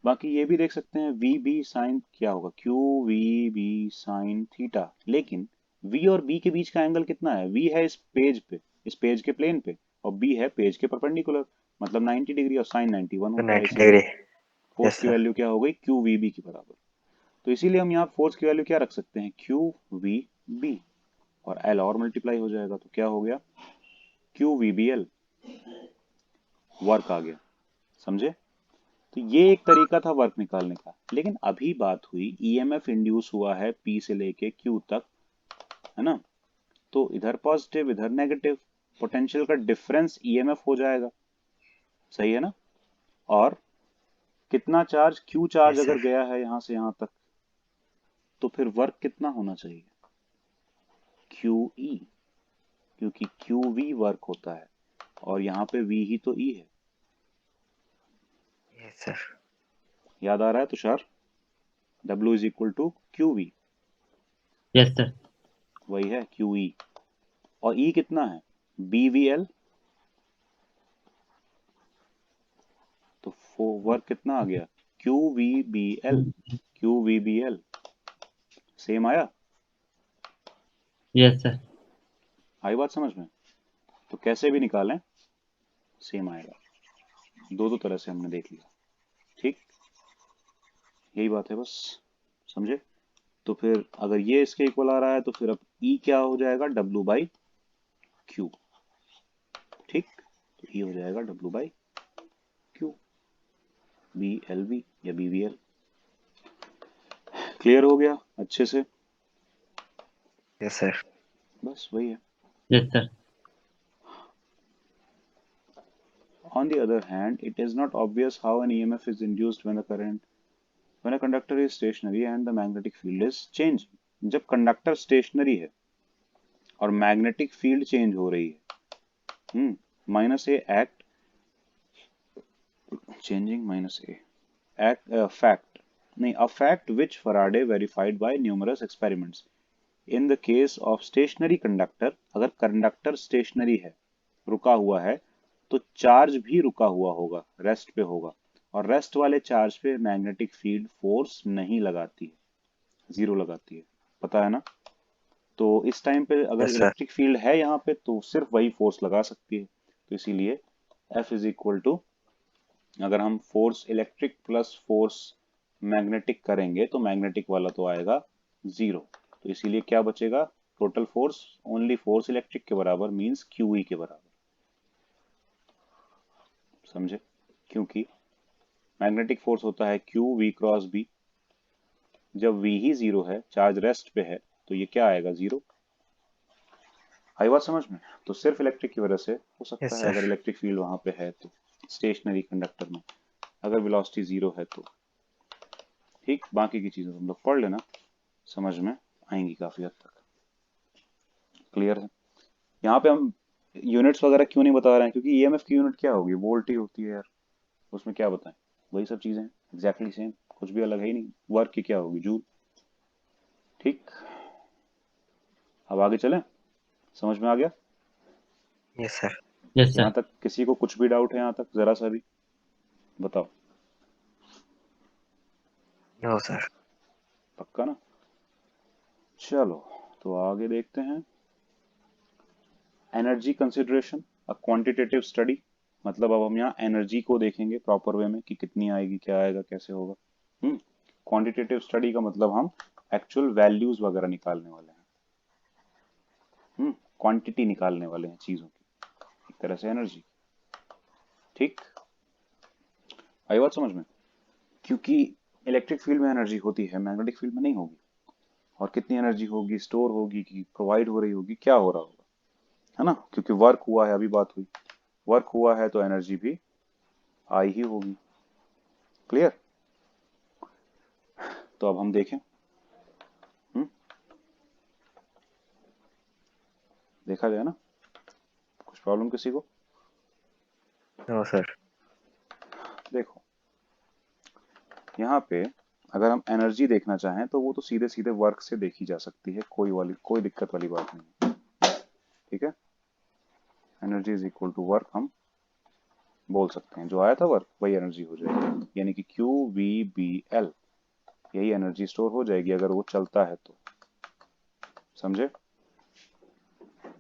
बाकी ये भी देख सकते हैं वी बी साइन क्या होगा? Q V B sine theta, लेकिन वी और बी के बीच का एंगल कितना है? वी है इस पेज पे, इस पेज के प्लेन पे, और बी है पेज के परपेंडिकुलर, मतलब 90 डिग्री, और साइन 91 तो होता है, 90 इसीलिए डिग्री। फोर्स यस की सर। वैल्यू क्या हो गई? क्यू वी बी के बराबर। तो इसीलिए हम यहाँ फोर्स की वैल्यू क्या रख सकते हैं? क्यू वी बी, और एल और मल्टीप्लाई हो जाएगा, तो क्या हो गया? Q V B L, work आ गया, समझे? तो ये एक तरीका था वर्क निकालने का, लेकिन अभी बात हुई ईएमएफ इंड्यूस हुआ है पी से लेके क्यू तक, है ना? तो इधर पॉजिटिव इधर नेगेटिव, पोटेंशियल का डिफरेंस ईएमएफ हो जाएगा, सही है ना? और कितना चार्ज? क्यू चार्ज यस अगर सर। गया है यहां से यहां तक, तो फिर वर्क कितना होना चाहिए? क्यू ई, क्योंकि क्यू वी वर्क होता है, और यहाँ पे v ही तो E है। Yes sir. याद आ रहा है Tushar? W is equal to Q V, yes sir. वही है क्यू ई। और E कितना है? BVL। तो वर्क कितना आ गया? QVBL। QVBL सेम आया? Yes sir. आई बात समझ में? तो कैसे भी निकालें सेम आएगा। दो दो तरह से हमने देख लिया। ठीक, यही बात है बस, समझे? तो फिर अगर ये इसके इक्वल आ रहा है तो फिर अब E क्या हो जाएगा? W/Q। ठीक, तो E हो जाएगा W/Q, BLV या BVL। क्लियर हो गया अच्छे से? Yes sir. बस वही है। Yes sir. On the other hand, it is not obvious how an EMF is induced when a conductor is stationary and the magnetic field is changing. जब conductor stationery है और मैग्नेटिक फील्ड चेंज हो रही है, minus A act changing minus a fact नहीं, a fact which Faraday verified by numerous experiments. In the case of stationary conductor, अगर conductor stationery है, रुका हुआ है, तो चार्ज भी रुका हुआ होगा, रेस्ट पे होगा, और रेस्ट वाले चार्ज पे मैग्नेटिक फील्ड फोर्स नहीं लगाती है, जीरो लगाती है। पता है ना? तो इस टाइम पे अगर यस सर। इलेक्ट्रिक फील्ड है यहाँ पे तो सिर्फ वही फोर्स लगा सकती है। तो इसीलिए F इज इक्वल टू, अगर हम force electric plus force magnetic करेंगे तो मैग्नेटिक वाला तो आएगा जीरो। तो इसीलिए क्या बचेगा? Total force only force electric के बराबर मींस क्यू ई के बराबर। समझे? क्योंकि मैग्नेटिक फोर्स होता है क्यू वी क्रॉस बी। जब वी ही जीरो है, चार्ज रेस्ट पे है, तो ये क्या आएगा? जीरो। आई बात समझ में? तो सिर्फ इलेक्ट्रिक की वजह से हो सकता यस है, सर। अगर इलेक्ट्रिक फील्ड वहां पे है तो, स्टेशनरी कंडक्टर में अगर वेलोसिटी जीरो है तो। ठीक, बाकी की चीजें तुम लोग पढ़ लेना, समझ में आएंगी काफी हद तक। क्लियर है? यहाँ पे हम यूनिट्स वगैरह क्यों नहीं बता रहे हैं? क्योंकि ईएमएफ की यूनिट क्या होगी? वोल्ट ही होती है यार। उसमें क्या बताएं? वही सब चीजें एग्जैक्टली सेम, कुछ भी अलग है ही नहीं। वर्क की क्या होगी? जूल। ठीक, अब आगे चलें? समझ में आ गया? Yes sir. यस यहाँ सर। तक किसी को कुछ भी डाउट है? यहाँ तक जरा सा भी बताओ। No sir. पक्का ना? चलो, तो आगे देखते हैं। Energy consideration, a quantitative study. मतलब अब हम यहाँ एनर्जी को देखेंगे प्रॉपर वे में कि कितनी आएगी, क्या आएगा, कैसे होगा। क्वांटिटेटिव स्टडी का मतलब हम एक्चुअल वैल्यूज वगैरह निकालने वाले हैं, क्वांटिटी निकालने वाले हैं चीजों की, एक तरह से एनर्जी। ठीक, आई बात समझ में? क्योंकि इलेक्ट्रिक फील्ड में एनर्जी होती है, मैग्नेटिक फील्ड में नहीं होगी। और कितनी एनर्जी होगी, स्टोर होगी कि प्रोवाइड हो रही होगी, क्या हो रहा होगा, है ना? क्योंकि वर्क हुआ है, अभी बात हुई, वर्क हुआ है तो एनर्जी भी आई ही होगी। क्लियर? तो अब हम देखें। देखा जाए ना? कुछ प्रॉब्लम किसी को? No sir. देखो, यहाँ पे अगर हम एनर्जी देखना चाहें तो वो तो सीधे सीधे वर्क से देखी जा सकती है, कोई दिक्कत वाली बात नहीं है। ठीक है, energy is equal to work हम बोल सकते हैं, जो आया था वर्क वही एनर्जी हो जाएगी, यानी कि QVBL, यही एनर्जी स्टोर हो जाएगी अगर वो चलता है तो। समझे?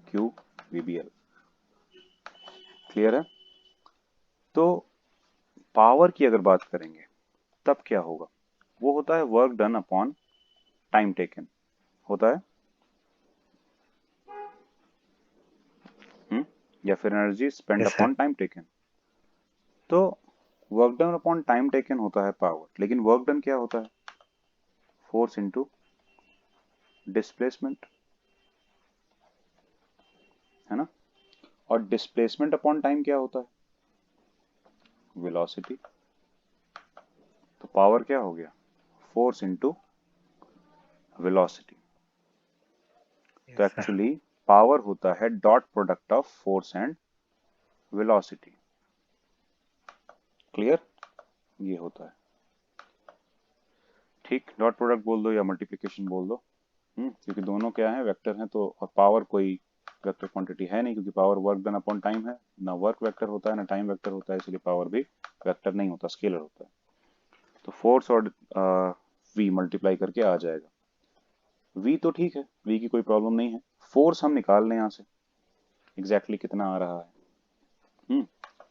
QVBL क्लियर है? तो पावर की अगर बात करेंगे तब क्या होगा? वो होता है work done upon time taken, होता है। या फिर energy spend yes sir. Upon time taken. तो work done upon time taken होता है पावर, लेकिन वर्क डन क्या होता है? फोर्स इनटू डिस्प्लेसमेंट, है ना? और डिस्प्लेसमेंट अपॉन टाइम क्या होता है? वेलोसिटी। तो पावर क्या हो गया? Force into velocity. तो यस सर। एक्चुअली पावर होता है dot product of force and velocity. Clear? ये होता है। ठीक, डॉट प्रोडक्ट बोल दो या मल्टीप्लिकेशन बोल दो। क्योंकि दोनों क्या है, वेक्टर हैं, तो और पावर कोई वेक्टर क्वांटिटी है नहीं, क्योंकि power work done upon time है, ना वर्क वेक्टर होता है ना टाइम वेक्टर होता है, इसलिए पावर भी वेक्टर नहीं होता, स्केलर होता है। तो फोर्स और वी मल्टीप्लाई करके आ जाएगा। वी तो ठीक है, वी की कोई प्रॉब्लम नहीं है। फोर्स हम निकाल लें यहाँ से एग्जैक्टली कितना आ रहा है।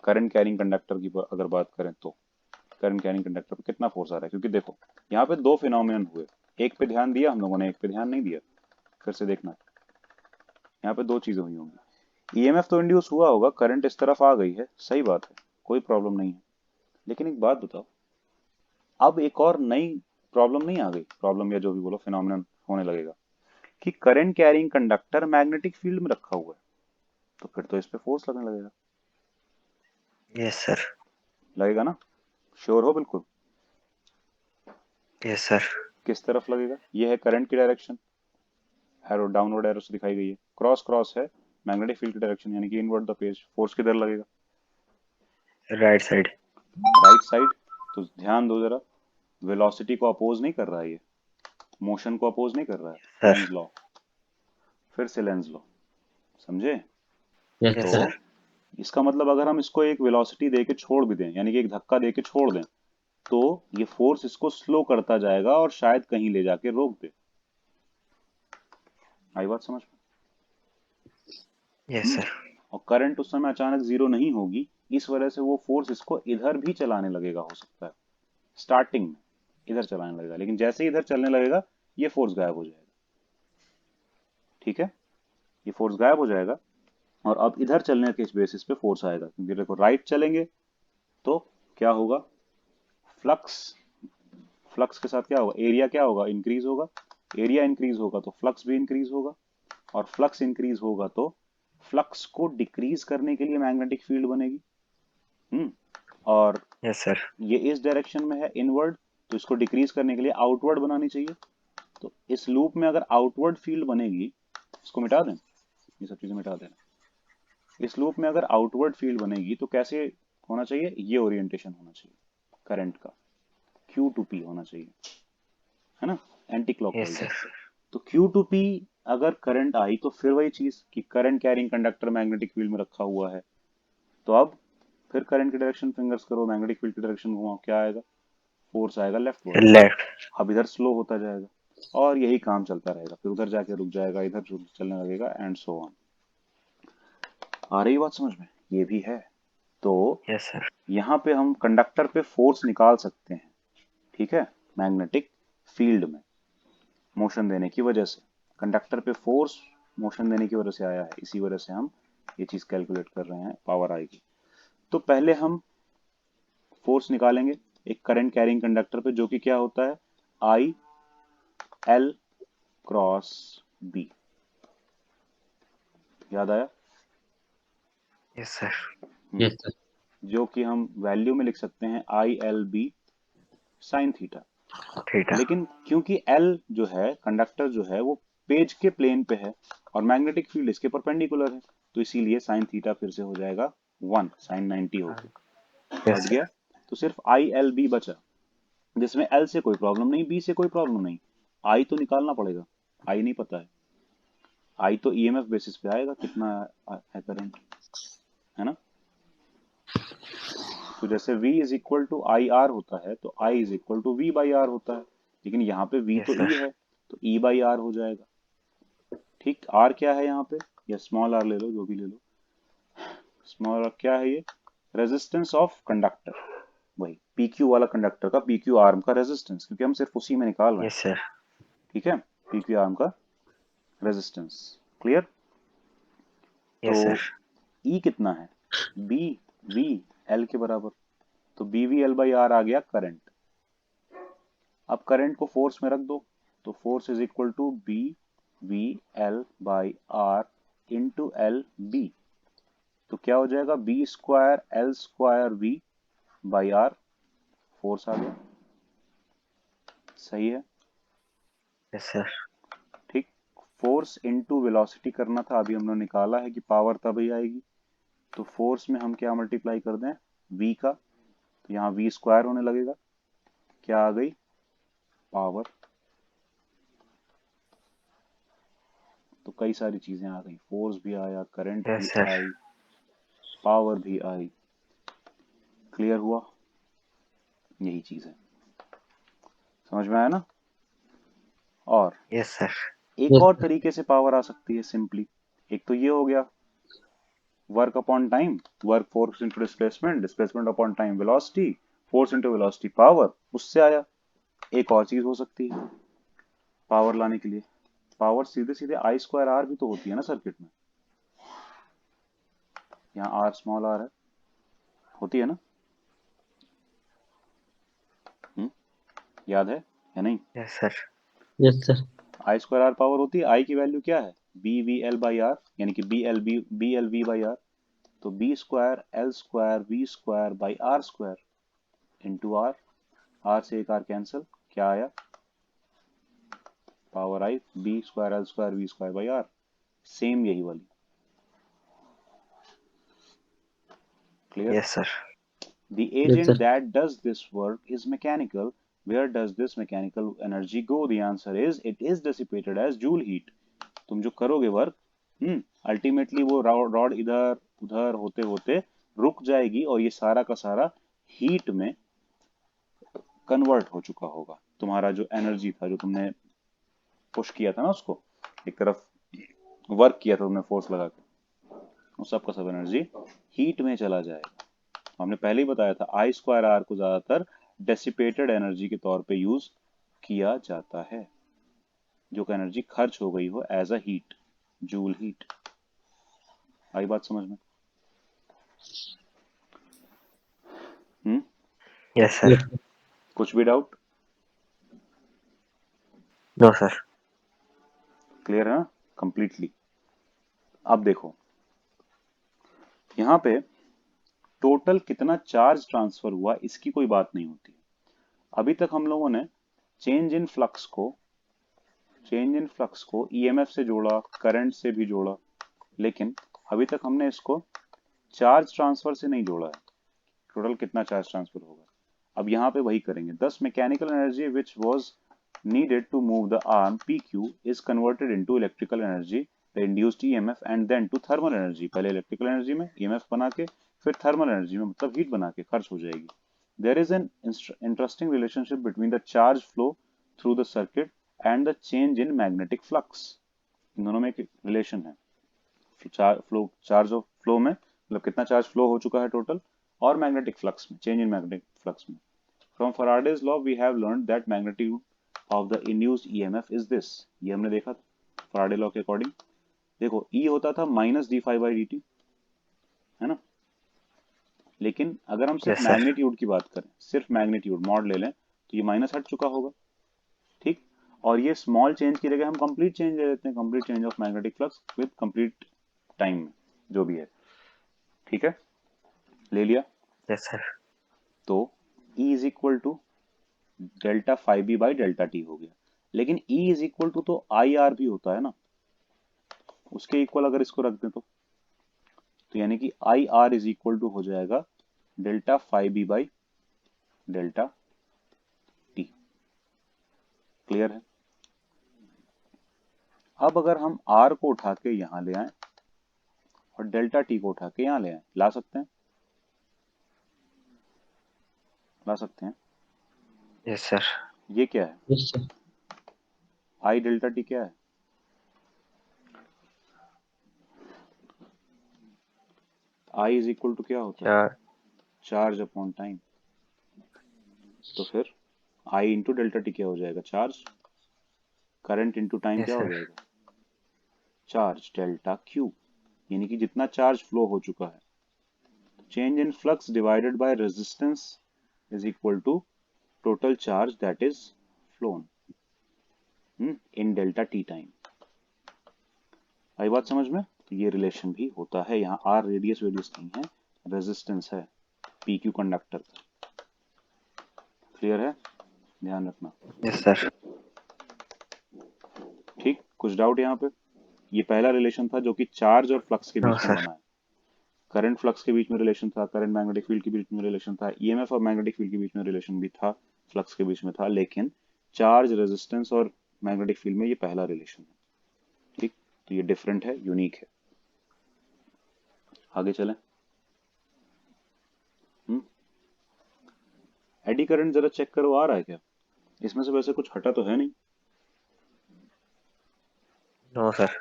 करंट कैरिंग कंडक्टर की अगर बात करें तो करंट कैरिंग कंडक्टर पे कितना फोर्स आ रहा है, क्योंकि देखो यहाँ पे दो फिनोमिनन हुए, एक पे ध्यान दिया हम लोगों ने, एक पे ध्यान नहीं दिया। फिर से देखना, यहाँ पे दो चीजें हुई होंगी। ईएमएफ तो इंड्यूस हुआ होगा, करंट इस तरफ आ गई है, सही बात है, कोई प्रॉब्लम नहीं है। लेकिन एक बात बताओ, अब एक और नई प्रॉब्लम नहीं आ गई, प्रॉब्लम या जो भी बोलो, फिनोमिनन होने लगेगा कि current carrying conductor magnetic field में रखा हुआ है, तो फिर तो इस पे फोर्स लगने लगेगा। Yes sir. लगेगा ना? श्योर हो बिल्कुल? Yes sir. किस तरफ लगेगा? ये है करंट की डायरेक्शन, एरो डाउनवर्ड एरो से दिखाई गई है, क्रॉस क्रॉस है मैग्नेटिक फील्ड की डायरेक्शन, यानी कि इनवर्ड द पेज। फोर्स किधर लगेगा? Right side. Right side. तो ध्यान दो जरा, वेलोसिटी को अपोज नहीं कर रहा है ये, मोशन को अपोज नहीं कर रहा है। सर। लेंज लॉ, फिर से लेंज लॉ, समझे? यस यस तो सर। सर। इसका मतलब अगर हम इसको एक वेलोसिटी दे के छोड़ भी दें, यानी कि एक धक्का दे के छोड़ दें, तो ये फोर्स इसको स्लो करता जाएगा और शायद कहीं ले जाके रोक दे। आई बात समझ में? Yes sir. और करंट उस समय अचानक जीरो नहीं होगी, इस वजह से वो फोर्स इसको इधर भी चलाने लगेगा, हो सकता है स्टार्टिंग में इधर चलाने लगेगा, लेकिन जैसे ही इधर चलने लगेगा ये फोर्स गायब हो जाएगा। ठीक है, ये फोर्स गायब हो जाएगा और अब इधर चलने के बेसिस पे फोर्स आएगा, क्योंकि देखो राइट चलेंगे तो क्या होगा, फ्लक्स, फ्लक्स के साथ क्या होगा, एरिया क्या होगा, इंक्रीज होगा। एरिया इंक्रीज होगा तो फ्लक्स भी इंक्रीज होगा, और फ्लक्स इंक्रीज होगा तो फ्लक्स को डिक्रीज करने के लिए मैग्नेटिक फील्ड बनेगी। हम्म और यस सर। ये इस डायरेक्शन में है इनवर्ड, तो इसको डिक्रीज करने के लिए आउटवर्ड बनानी चाहिए। तो इस लूप में अगर आउटवर्ड फील्ड बनेगी, इसको मिटा दें, ये सब चीजें मिटा देना। इस लूप में अगर आउटवर्ड फील्ड बनेगी तो कैसे होना चाहिए, ये ओरिएंटेशन होना चाहिए करंट का, क्यू टू पी होना चाहिए, है ना, एंटी यस क्लॉकवाइज। सर। तो क्यू टू पी अगर करंट आई तो फिर वही चीज कि current carrying conductor magnetic field में रखा हुआ है, तो अब फिर करंट की डायरेक्शन फिंगर्स करो, मैग्नेटिक फील्ड की डायरेक्शन घुमाओ, क्या आएगा, फोर्स आएगा लेफ्टवर्ड। लेफ्ट। अब इधर स्लो होता जाएगा और यही काम चलता रहेगा, फिर उधर जाके रुक जाएगा, इधर चलने लगेगा, एंड सो ऑन। आ रही बात समझ में? ये भी है। तो यस सर। यहाँ पे हम कंडक्टर पे फोर्स निकाल सकते हैं, ठीक है, मैग्नेटिक फील्ड में मोशन देने की वजह से। कंडक्टर पे फोर्स मोशन देने की वजह से आया है, इसी वजह से हम ये चीज कैलकुलेट कर रहे हैं, पावर आएगी। तो पहले हम फोर्स निकालेंगे एक करंट कैरिंग कंडक्टर पे, जो कि क्या होता है, आई एल क्रॉस बी। याद आया? Yes sir. Hmm, yes sir. जो कि हम वैल्यू में लिख सकते हैं I L B sine theta. Theta. लेकिन क्योंकि एल जो है कंडक्टर जो है वो पेज के प्लेन पे है और मैग्नेटिक फील्ड इसके परपेंडिकुलर है, तो इसीलिए साइन थीटा फिर से हो जाएगा 1, साइन 90 होगी। यस हट सर। गया। तो सिर्फ आई एल बी बचा, जिसमें एल से कोई प्रॉब्लम नहीं, बी से कोई प्रॉब्लम नहीं। आई तो निकालना पड़ेगा, आई नहीं पता है। आई तो ईएमएफ बेसिस पे आएगा कितना है करंट, है ना। तो जैसे V is equal to I R होता है, तो I is equal to V by R होता है, लेकिन यहाँ पे V तो यस E सर। है, तो E बाई आर हो जाएगा। ठीक, R क्या है यहाँ पे, या स्मॉल r ले लो, जो भी ले लो, स्मॉल r क्या है, ये रेजिस्टेंस ऑफ कंडक्टर, वही PQ वाला कंडक्टर का PQ आर्म का रेजिस्टेंस, क्योंकि हम सिर्फ उसी में निकाल रहे हैं। Yes sir. ठीक है, PQ आर्म का रेजिस्टेंस। क्लियर? तो यस सर। E कितना है, B V L के बराबर, तो B V L by R आ गया करंट। अब करंट को फोर्स में रख दो, तो force is equal to B V L by R into L B. तो क्या हो जाएगा, B square L square V by R, force आ गया। सही है? Yes sir. ठीक, फोर्स इंटू वेलोसिटी करना था, अभी हमने निकाला है कि पावर तभी आएगी तो फोर्स में हम क्या मल्टीप्लाई कर दें, v का, तो यहाँ v स्क्वायर होने लगेगा, क्या आ गई, पावर। तो कई सारी चीजें आ गई, फोर्स भी आया, करंट भी यस सर। आई, पावर भी आई। क्लियर हुआ, यही चीज है, समझ में आया ना। और यस सर। एक और तरीके से पावर आ सकती है सिंपली, एक तो ये हो गया work upon time, work force into displacement, displacement upon time velocity, force into velocity power, उससे आया। एक और चीज हो सकती है पावर लाने के लिए, पावर सीधे सीधे आई स्क्वायर आर भी तो होती है ना सर्किट में, यहाँ आर स्मॉल आर है, होती है ना। याद है या नहीं। Yes sir. Yes sir. I square R power होती है, आई की वैल्यू क्या है, B V L by R, यानी कि B L V by R. तो B square L square V square by R square into R, R से एक आर कैंसिल, क्या आया, power I B square L square V square by R, same यही वाली। Clear. Yes sir. The yes agent sir. that does this work is mechanical. Where does this mechanical energy go? The answer is it is dissipated as joule heat. तुम जो करोगे work, ultimately वो rod इधर उधर होते होते रुक जाएगी और ये सारा का सारा हीट में कन्वर्ट हो चुका होगा। तुम्हारा जो एनर्जी था, जो तुमने पुश किया था ना उसको एक तरफ, वर्क किया था तुमने फोर्स लगा के, वो सब का सब एनर्जी हीट में चला जाएगा। हमने पहले ही बताया था आई स्क्वायर आर को ज्यादातर डेसिपेटेड एनर्जी के तौर पे यूज किया जाता है, जो कि एनर्जी खर्च हो गई हो as a heat, joule heat. आई बात समझ में। Hmm yes yes sir. Sir. कुछ भी डाउट। No sir. क्लियर है ना कंप्लीटली। अब देखो यहाँ पे टोटल कितना चार्ज ट्रांसफर हुआ इसकी कोई बात नहीं होती। अभी तक हम लोगों ने चेंज इन फ्लक्स को चेंज इन फ्लक्स को ईएमएफ से जोड़ा, करंट से भी जोड़ा, लेकिन अभी तक हमने इसको चार्ज ट्रांसफर से नहीं जोड़ा है। टोटल कितना चार्ज ट्रांसफर होगा, अब यहाँ पे वही करेंगे। दस mechanical energy which was needed to move the arm PQ is converted into electrical energy, the induced EMF and then to thermal energy। पहले इलेक्ट्रिकल एनर्जी में EMF बना के फिर थर्मल एनर्जी में, मतलब हीट बना के खर्च हो जाएगी। There is an interesting relationship between the charge flow through the circuit and the change in magnetic flux। इन दोनों में एक रिलेशन है, चार्ज ऑफ फ्लो में, मतलब कितना चार्ज फ्लो हो चुका है टोटल, और मैग्नेटिक फ्लक्स में, चेंज इन मैग्नेटिक फ्लक्स में। From Faraday's law we have learn that magnitude of the induced EMF is this. ये हमने देखा था फैराडे लॉ के अकॉर्डिंग। देखो ई होता था minus D five by D T, है ना। लेकिन अगर हम सिर्फ यस सर। मैग्नीट्यूड की बात करें, सिर्फ मैग्नीट्यूड मॉड ले लें, तो ये माइनस हट चुका होगा, ठीक। और ये स्मॉल चेंज की जगह हम कंप्लीट चेंज ले लेते हैं, complete change of magnetic flux with complete time में, जो भी है, ठीक है, ले लिया। Yes sir. तो E is equal to delta five B by delta T हो गया। लेकिन E इज इक्वल टू तो आई आर भी होता है ना, उसके इक्वल अगर इसको रख दें तो यानी कि I R is equal to हो जाएगा delta five B by delta T. Clear है। अब अगर हम आर को उठा के यहां ले आए और डेल्टा टी को उठा के यहां ले आए, ला सकते हैं, ला सकते हैं। Yes sir. ये क्या है, यस सर। आई डेल्टा टी क्या है, आई इज इक्वल टू क्या होता है, चार। Charge upon time. तो फिर आई इंटू डेल्टा टी क्या हो जाएगा, charge. Current into time yes क्या हो सर। जाएगा, चार्ज डेल्टा क्यू, यानी कि जितना चार्ज फ्लो हो चुका है। Change in flux divided by resistance is equal to total charge that is flown in delta T time. आई बात समझ में। तो ये रिलेशन भी होता है। यहाँ आर रेडियस वेडियस नहीं है, रेजिस्टेंस है पी क्यू कंडक्टर का। क्लियर है, ध्यान रखना। Yes sir. ठीक, कुछ डाउट यहाँ पे। ये पहला रिलेशन था जो कि चार्ज और फ्लक्स के नो बीच में सर। बना है। करंट फ्लक्स के बीच में रिलेशन था, करंट मैग्नेटिक फील्ड के बीच में रिलेशन था, ईएमएफ और मैग्नेटिक फील्ड के बीच में रिलेशन भी था, फ्लक्स के बीच में था, लेकिन चार्ज, रेजिस्टेंस और मैग्नेटिक फील्ड में ये पहला रिलेशन है। ठीक, तो ये डिफरेंट है, यूनिक है। आगे चलें। एडी करंट जरा चेक करो, आ रहा है क्या? इसमें से वैसे कुछ हटा तो है नहीं, नो सर,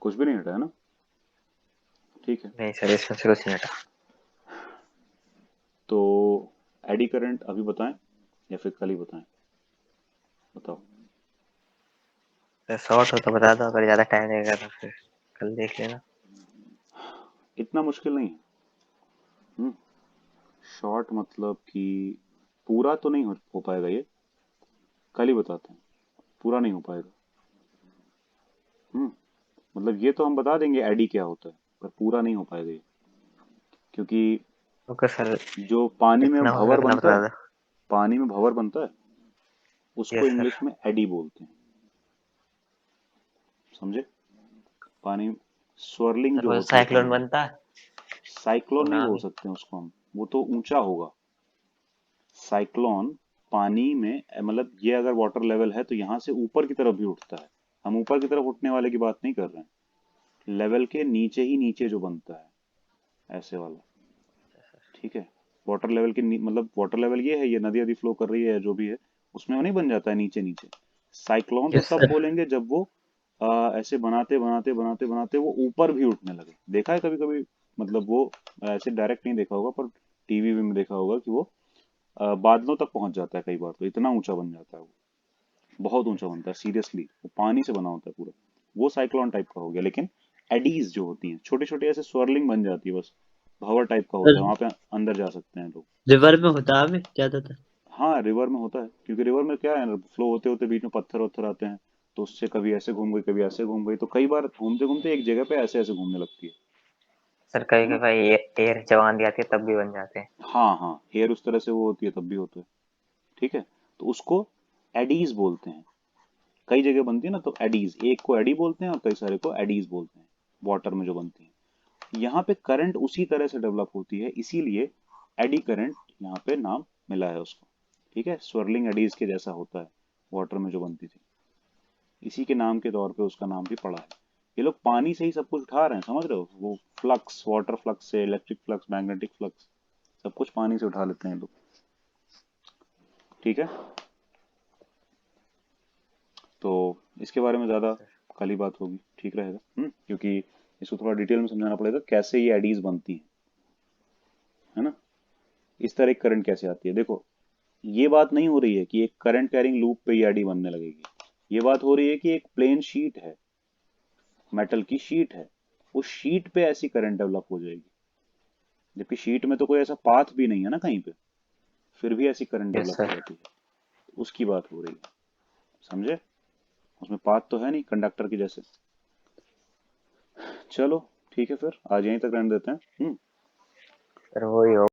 कुछ भी नहीं हटा है ना? ठीक है, नहीं सर, इसमें से कुछ नहीं हटा। तो एडी करंट अभी बताएं या फिर कल ही बताएं? बताओ। सर शॉर्ट हो तो बता दो, अगर ज्यादा टाइम लगेगा तो फिर कल देख लेना। इतना मुश्किल नहीं है। शॉर्ट मतलब कि पूरा तो नहीं हो पाएगा ये, कल ही बताते हैं, पूरा नहीं हो पाएगा। मतलब ये तो हम बता देंगे एडी क्या होता है, पर पूरा नहीं हो पाएगा ये, क्योंकि ओके सर, जो पानी में जितना हो सके भंवर उतना बनता बता है, दो। पानी में भंवर बनता है, उसको यस सर। इंग्लिश में एडी बोलते हैं, समझे? पानी swirling सर जो वो होती है साइक्लोन पानी में, बनता है, साइक्लोन नहीं बोल सुनामी। सकते हैं उसको हम, वो तो ऊंचा होगा। साइक्लोन पानी में मतलब ये अगर वाटर लेवल है तो यहाँ से ऊपर की तरफ भी उठता है, हम ऊपर की तरफ उठने वाले की बात नहीं कर रहे हैं, लेवल के नीचे ही नीचे जो बनता है, ऐसे वाला। ठीक है, वाटर लेवल के मतलब वाटर लेवल ये है, ये नदी नदी फ्लो कर रही है जो भी है, उसमें वो नहीं बन जाता है नीचे नीचे। साइक्लोन तो यस तब सर। बोलेंगे जब वो ऐसे बनाते बनाते बनाते बनाते वो ऊपर भी उठने लगे। देखा है कभी कभी, मतलब वो ऐसे डायरेक्ट नहीं देखा होगा, पर टीवी में देखा होगा कि वो बादलों तक पहुंच जाता है, कई बार तो इतना ऊंचा बन जाता है वो, बहुत ऊंचा बनता है, सीरियसली वो पानी से बना होता है पूरा। वो साइक्लोन टाइप का हो गया, लेकिन एडीज जो होती हैं छोटे छोटे ऐसे swirling बन जाती है बस, भंवर टाइप का होता सर है, वहां पे अंदर जा सकते हैं लोग। रिवर में होता है ज्यादातर। हाँ, रिवर में होता है, क्योंकि रिवर में क्या है ना, फ्लो होते होते बीच में पत्थर वत्थर आते हैं, तो उससे कभी ऐसे घूम गई कभी ऐसे घूम गई, तो कई बार घूमते घूमते एक जगह पे ऐसे ऐसे घूमने लगती सर कभी है ना? कभी एयर जब आंधी आती है तब भी बन जाते हैं। हाँ हाँ, हेयर उस तरह से वो होती है तब भी होता है। ठीक है, तो उसको एडीज बोलते हैं। कई जगह बनती है ना, तो एडीज, एक को एडी बोलते हैं और कई सारे को एडीज बोलते हैं, वाटर में जो बनती है। यहाँ पे करंट उसी तरह से डेवलप होती है, इसीलिए एडी करंट यहाँ पे नाम मिला है उसको। ठीक है, स्वर्लिंग एडीज के जैसा होता है, वाटर में जो बनती थी, इसी के नाम के तौर पे उसका नाम भी पड़ा है। ये लोग पानी से ही सब कुछ उठा रहे हैं, समझ रहे हो? वो फ्लक्स, वाटर फ्लक्स से, इलेक्ट्रिक फ्लक्स, मैग्नेटिक फ्लक्स, सब कुछ पानी से उठा लेते हैं लोग। ठीक है, तो इसके बारे में ज्यादा कल ही बात होगी, ठीक रहेगा। क्योंकि इसको थोड़ा डिटेल में समझाना पड़ेगा कैसे ये एडीज बनती हैं, है ना? इस तरह एक करंट कैसे आती है, देखो। ये बात नहीं हो रही है कि एक करंट कैरिंग लूप पे ये एडी बनने लगेगी, ये बात हो रही है कि एक प्लेन शीट है, मेटल की शीट है, उस शीट पे ऐसी करंट डेवलप हो जाएगी, जबकि शीट में तो कोई ऐसा पाथ भी नहीं है ना कहीं पे, फिर भी ऐसी करंट यस डेवलप हो सर। जाती है, उसकी बात हो रही है, समझे? उसमें पाथ तो है नहीं कंडक्टर की जैसे। चलो ठीक है, फिर आज यहीं तक रहने देते हैं। सर वही हो